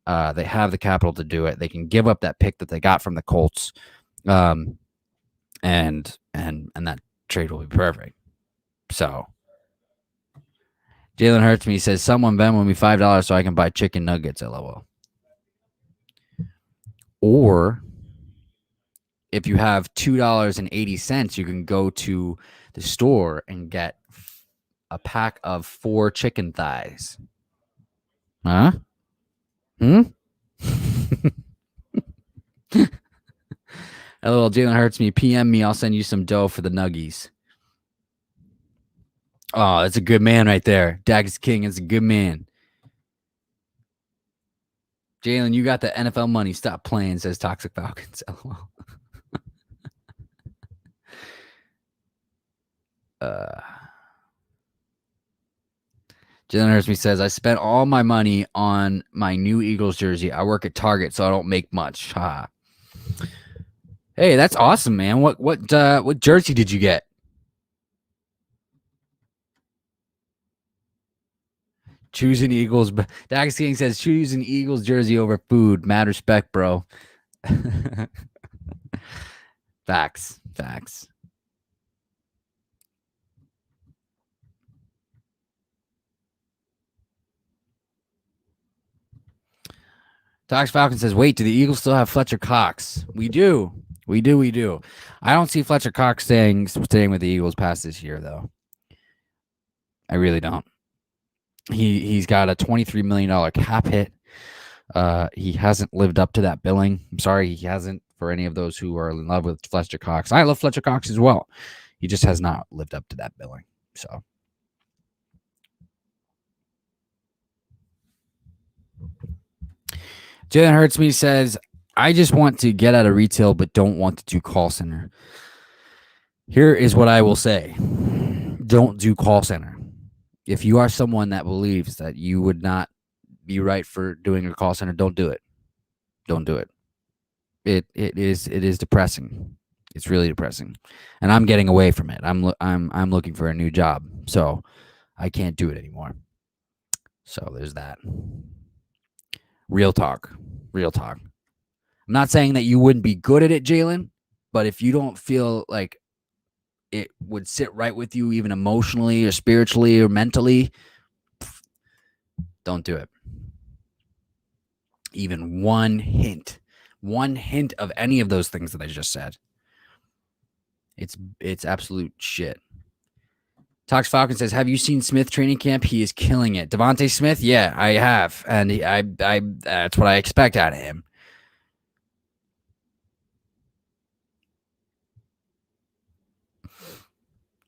They have the capital to do it. They can give up that pick that they got from the Colts, and that trade will be perfect. So Jalen Hurts me says, someone Venmo me $5 so I can buy chicken nuggets. LOL. Or if you have $2.80, you can go to the store and get a pack of 4 chicken thighs. Huh? LOL, Jalen Hurts me. PM me. I'll send you some dough for the nuggies. Oh, that's a good man right there. Dax King is a good man. Jalen, you got the NFL money. Stop playing, says Toxic Falcons. LOL. Jalen Hurts me says, I spent all my money on my new Eagles jersey. I work at Target, so I don't make much. Ha. Hey, that's awesome, man. What jersey did you get? Choose an Eagles. Dax King says, choose an Eagles jersey over food. Mad respect, bro. Facts. Tox Falcon says, wait, do the Eagles still have Fletcher Cox? We do. I don't see Fletcher Cox staying with the Eagles past this year, though. I really don't. He's got a $23 million cap hit. He hasn't lived up to that billing. I'm sorry, he hasn't, for any of those who are in love with Fletcher Cox. I love Fletcher Cox as well. He just has not lived up to that billing. So Jalen Hurts me says, I just want to get out of retail but don't want to do call center. Here is what I will say. Don't do call center. If you are someone that believes that you would not be right for doing a call center, don't do it. Don't do it. It is depressing. It's really depressing. And I'm getting away from it. I'm looking for a new job. So I can't do it anymore. So there's that. Real talk. I'm not saying that you wouldn't be good at it, Jalen, but if you don't feel like it would sit right with you, even emotionally or spiritually or mentally, don't do it. Even one hint of any of those things that I just said, it's absolute shit. Tox Falcon says, "Have you seen Smith training camp? He is killing it." Devontae Smith, yeah, I have, and I that's what I expect out of him.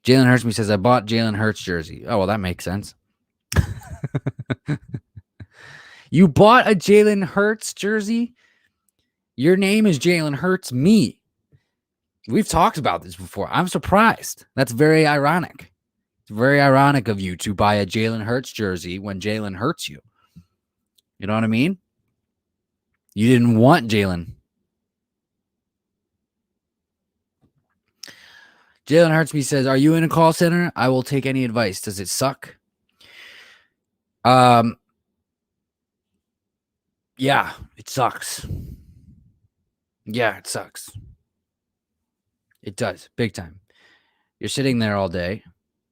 Jalen Hurts me says, "I bought Jalen Hurts jersey." Oh well, that makes sense. You bought a Jalen Hurts jersey? Your name is Jalen Hurts me. We've talked about this before. I'm surprised. That's very ironic. It's very ironic of you to buy a Jalen Hurts jersey when Jalen hurts you. You know what I mean? You didn't want Jalen. Jalen Hurts me says, "Are you in a call center? I will take any advice. Does it suck?" Yeah, it sucks. Yeah, it sucks. It does, big time. You're sitting there all day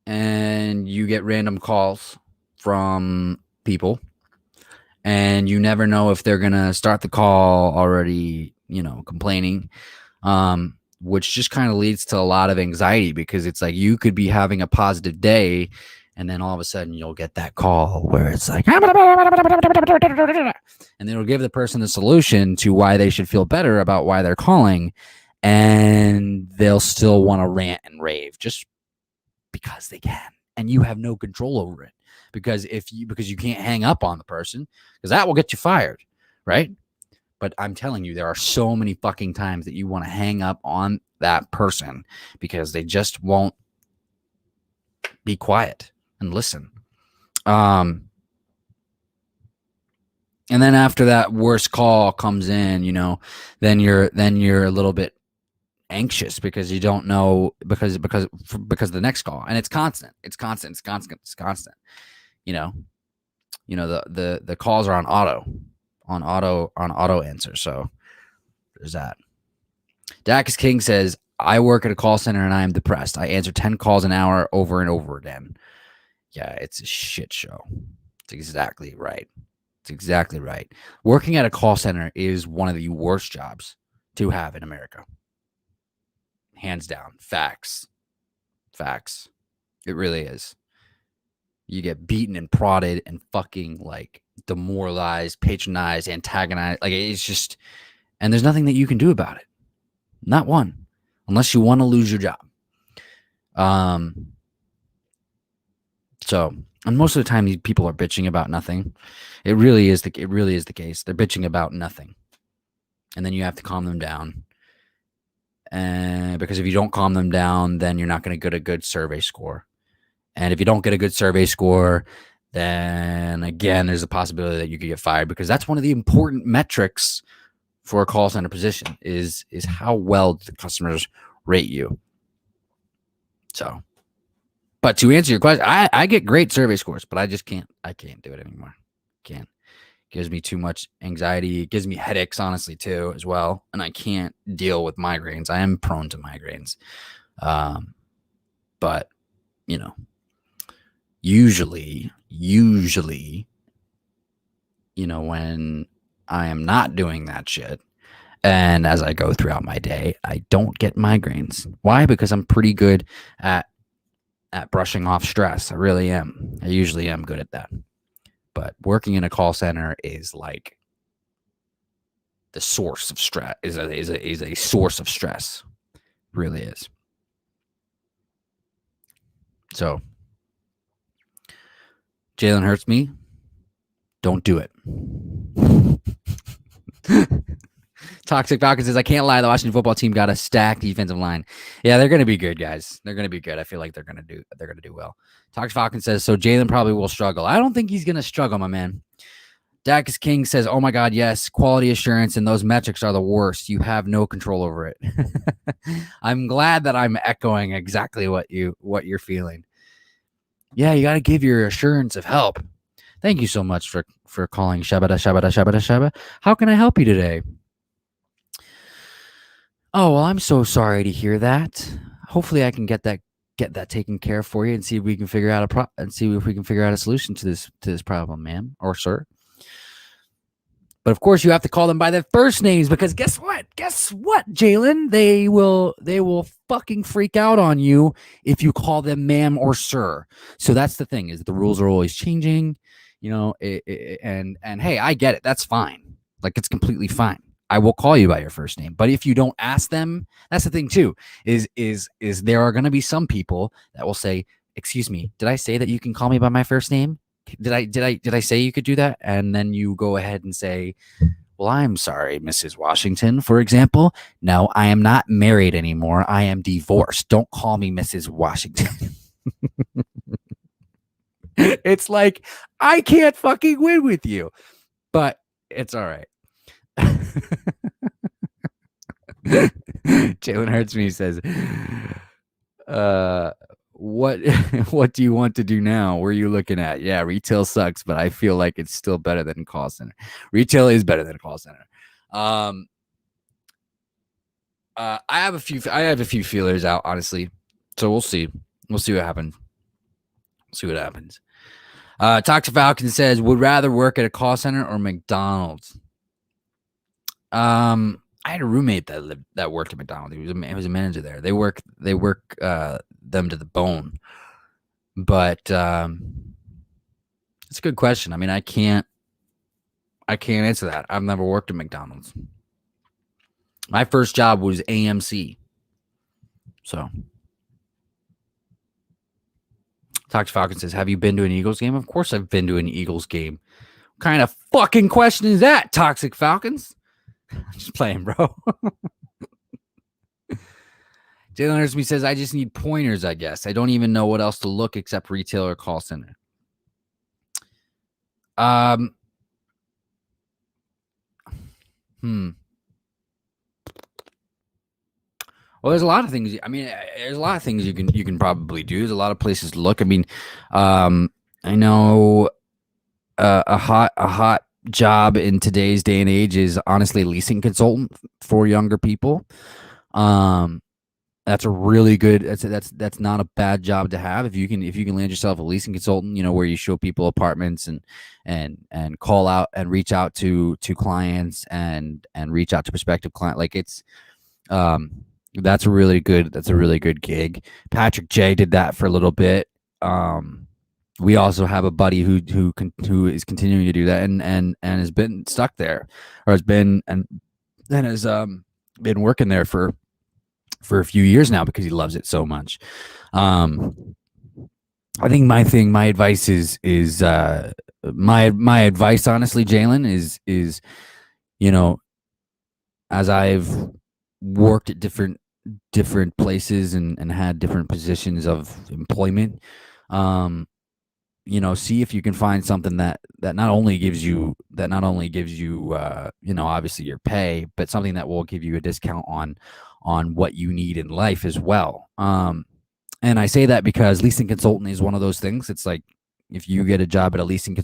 and you get random calls from people and you never know if they're going to start the call already, complaining, which just kind of leads to a lot of anxiety because it's like you could be having a positive day and then all of a sudden you'll get that call where it's like, and it'll give the person the solution to why they should feel better about why they're calling, and they'll still want to rant and rave just because they can, and you have no control over it because you can't hang up on the person because that will get you fired, right? But I'm telling you, there are so many fucking times that you want to hang up on that person because they just won't be quiet and listen. And then after that worst call comes in, then you're a little bit anxious because you don't know because of the next call, and it's constant. The calls are on auto answer. So there's that. Dacus King says, "I work at a call center and I am depressed. I answer 10 calls an hour over and over again." Yeah, it's a shit show. It's exactly right. Working at a call center is one of the worst jobs to have in America. Hands down. Facts. It really is. You get beaten and prodded and fucking like demoralized, patronized, antagonized. Like it's just, and there's nothing that you can do about it. Not one, unless you want to lose your job. So, and most of the time, these people are bitching about nothing. It really is the case. They're bitching about nothing, and then you have to calm them down. And because if you don't calm them down, then you're not going to get a good survey score. And if you don't get a good survey score, then again, there's a possibility that you could get fired because that's one of the important metrics for a call center position is how well the customers rate you. So, but to answer your question, I get great survey scores, but I can't do it anymore. Can't. It gives me too much anxiety. It gives me headaches, honestly, too, as well. And I can't deal with migraines. I am prone to migraines. But, usually, when I am not doing that shit, and as I go throughout my day, I don't get migraines. Why? Because I'm pretty good at brushing off stress. I really am. I usually am good at that. But working in a call center is like the source of stress. Is a source of stress. Really is. So, Jalen Hurts me. Don't do it. Toxic Falcons says, "I can't lie. The Washington football team got a stacked defensive line." Yeah, they're going to be good, guys. They're going to be good. I feel like they're going to do well. Toxic Falcons says, "So Jalen probably will struggle." I don't think he's going to struggle, my man. Dacus King says, "Oh my God, yes, quality assurance and those metrics are the worst. You have no control over it." I'm glad that I'm echoing exactly what you're feeling. Yeah, you got to give your assurance of help. Thank you so much for calling Shabada. How can I help you today? Oh, well, I'm so sorry to hear that. Hopefully I can get that taken care of for you and see if we can figure out a solution to this problem, ma'am or sir. But of course, you have to call them by their first names because guess what? Guess what, Jalen? They will fucking freak out on you if you call them ma'am or sir. So that's the thing, is the rules are always changing, and hey, I get it. That's fine. Like, it's completely fine. I will call you by your first name. But if you don't ask them, that's the thing too. Is there are going to be some people that will say, "Excuse me, did I say that you can call me by my first name? Did I say you could do that?" And then you go ahead and say, "Well, I'm sorry, Mrs. Washington, for example. No, I am not married anymore. I am divorced. Don't call me Mrs. Washington." It's like, I can't fucking win with you, but it's all right. Jalen hurts me. He says, what what do you want to do now? Where are you looking at? Yeah, retail sucks, but I feel like it's still better than call center. Retail is better than call center. I have a few feelers out, honestly. So we'll see. We'll see what happens. Toxic Falcon says, would rather work at a call center or McDonald's. I had a roommate that worked at McDonald's. He was a manager there. They work them to the bone. But it's a good question. I mean, I can't answer that. I've never worked at McDonald's. My first job was AMC. So Toxic Falcon says, have you been to an Eagles game? Of course I've been to an Eagles game. What kind of fucking question is that, Toxic Falcons? I'm just playing, bro. Jalen Hurtsby says, I just need pointers, I guess. I don't even know what else to look except retail or call center. Well, there's a lot of things. I mean, there's a lot of things you can probably do. There's a lot of places to look. I mean, I know a hot job in today's day and age is honestly a leasing consultant for younger people. That's a really good. That's not a bad job to have if you can land yourself a leasing consultant. Where you show people apartments and call out and reach out to clients and reach out to prospective client. Like, it's that's a really good gig. Patrick J did that for a little bit. We also have a buddy who is continuing to do that and has been stuck there, or has been working there for a few years now because he loves it so much. I think my advice my advice, honestly, Jalen, is as I've worked at different places and had different positions of employment, see if you can find something that not only gives you obviously your pay, but something that will give you a discount on what you need in life as well. And I say that because leasing consultant is one of those things. It's like, if you get a job as a leasing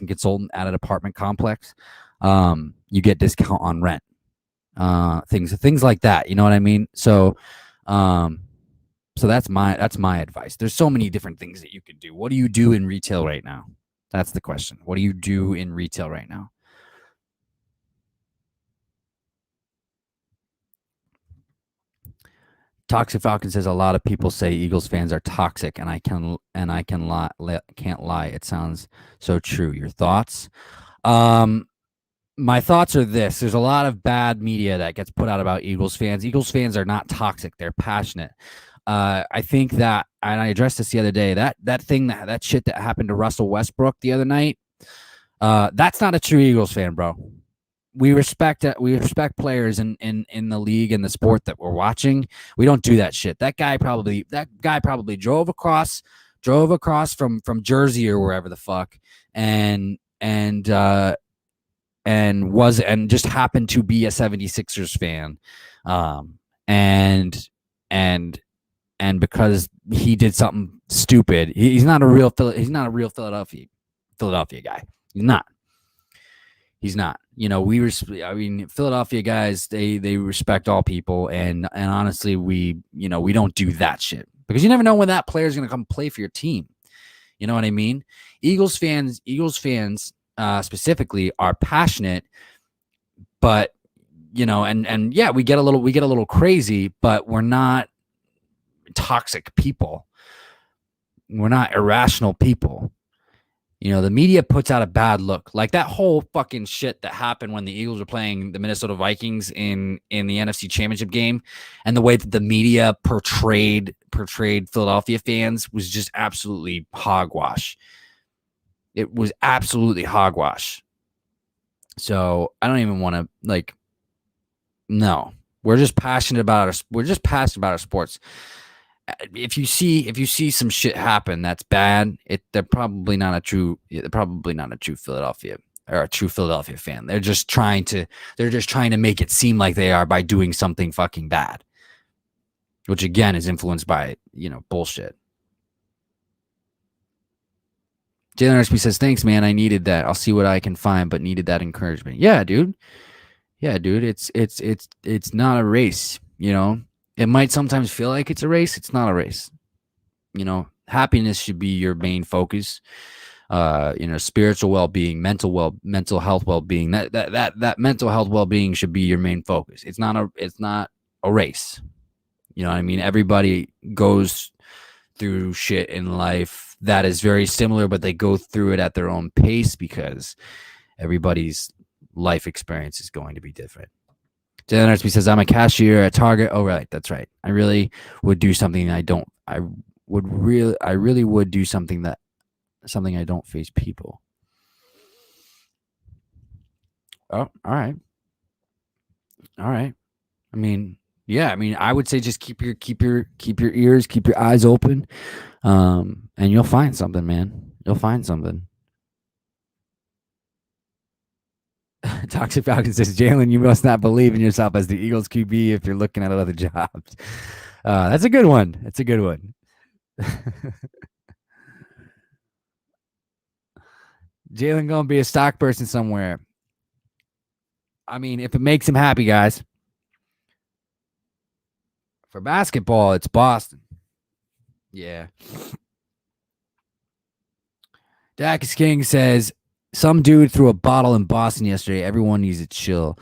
consultant at an apartment complex, you get discount on rent, things like that. You know what I mean? So that's my advice. There's so many different things that you could do. What do you do in retail right now? That's the question. What do you do in retail right now? Toxic Falcon says, a lot of people say Eagles fans are toxic, and I can't lie. It sounds so true. Your thoughts? My thoughts are this: there's a lot of bad media that gets put out about Eagles fans. Eagles fans are not toxic; they're passionate. I think that, and I addressed this the other day, that shit that happened to Russell Westbrook the other night, that's not a true Eagles fan, bro. We respect players in the league and the sport that we're watching. We don't do that shit. That guy probably drove across from Jersey or wherever the fuck, and just happened to be a 76ers fan, and because he did something stupid, he's not a real Philadelphia guy. He's not. He's not. I mean, Philadelphia guys, they respect all people, and honestly, we don't do that shit because you never know when that player is going to come play for your team. You know what I mean? Eagles fans specifically are passionate, but and yeah, we get a little crazy, but we're not toxic people. We're not irrational people. The media puts out a bad look. Like that whole fucking shit that happened when the Eagles were playing the Minnesota Vikings in the NFC Championship game, and the way that the media portrayed Philadelphia fans was just absolutely hogwash. It was absolutely hogwash. So I don't even want to no. We're just passionate about our sports. If you see some shit happen that's bad, they're probably not a true Philadelphia or a true Philadelphia fan. They're just trying to make it seem like they are by doing something fucking bad, which again is influenced by bullshit. Jalen Ersby says, "Thanks, man. I needed that. I'll see what I can find, but needed that encouragement." Yeah, dude. It's not a race. It might sometimes feel like it's a race. It's not a race. Happiness should be your main focus. Spiritual well-being, mental health well-being. That mental health well-being should be your main focus. It's not a race. You know what I mean? Everybody goes through shit in life that is very similar, but they go through it at their own pace because everybody's life experience is going to be different. Jalen Ersby says, "I'm a cashier at Target." Oh, right. That's right. I really would do something I really would do something I don't face people. Oh, all right. I mean, yeah. I mean, I would say just keep your ears, keep your eyes open, and you'll find something, man. You'll find something. Toxic Falcon says, "Jalen, you must not believe in yourself as the Eagles QB if you're looking at other jobs." That's a good one. That's a good one. Jalen gonna be a stock person somewhere. I mean, if it makes him happy, guys. For basketball, it's Boston. Yeah. Dacus King says, "Some dude threw a bottle in Boston yesterday. Everyone needs to chill."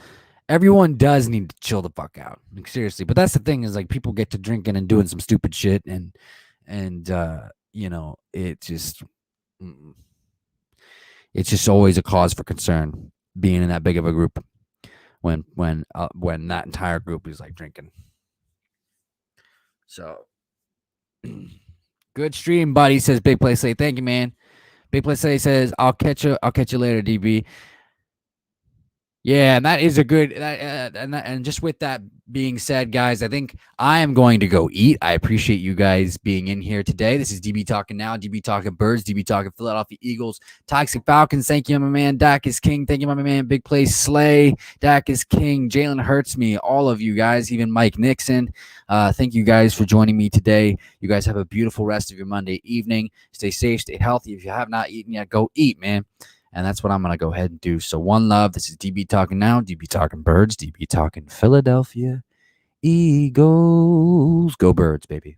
Everyone does need to chill the fuck out. Seriously. But that's the thing is people get to drinking and doing some stupid shit and it's just always a cause for concern being in that big of a group when that entire group is drinking. So good stream, buddy, says Big Play Slay. Thank you, man. Big Play Slay says, I'll catch you later, DB. Yeah, and that is a good and just with that being said, guys, I think I am going to go eat. I appreciate you guys being in here today. This is DB Talking Now, DB Talking Birds, DB Talking Philadelphia Eagles, Toxic Falcons. Thank you, my man. Dak is king. Thank you, my man. Big Play Slay. Dak is king. Jalen hurts me. All of you guys, even Mike Nixon. Thank you guys for joining me today. You guys have a beautiful rest of your Monday evening. Stay safe, stay healthy. If you have not eaten yet, go eat, man. And that's what I'm going to go ahead and do. So one love. This is DB Talking Now, DB Talking Birds, DB Talking Philadelphia Eagles. Go Birds, baby.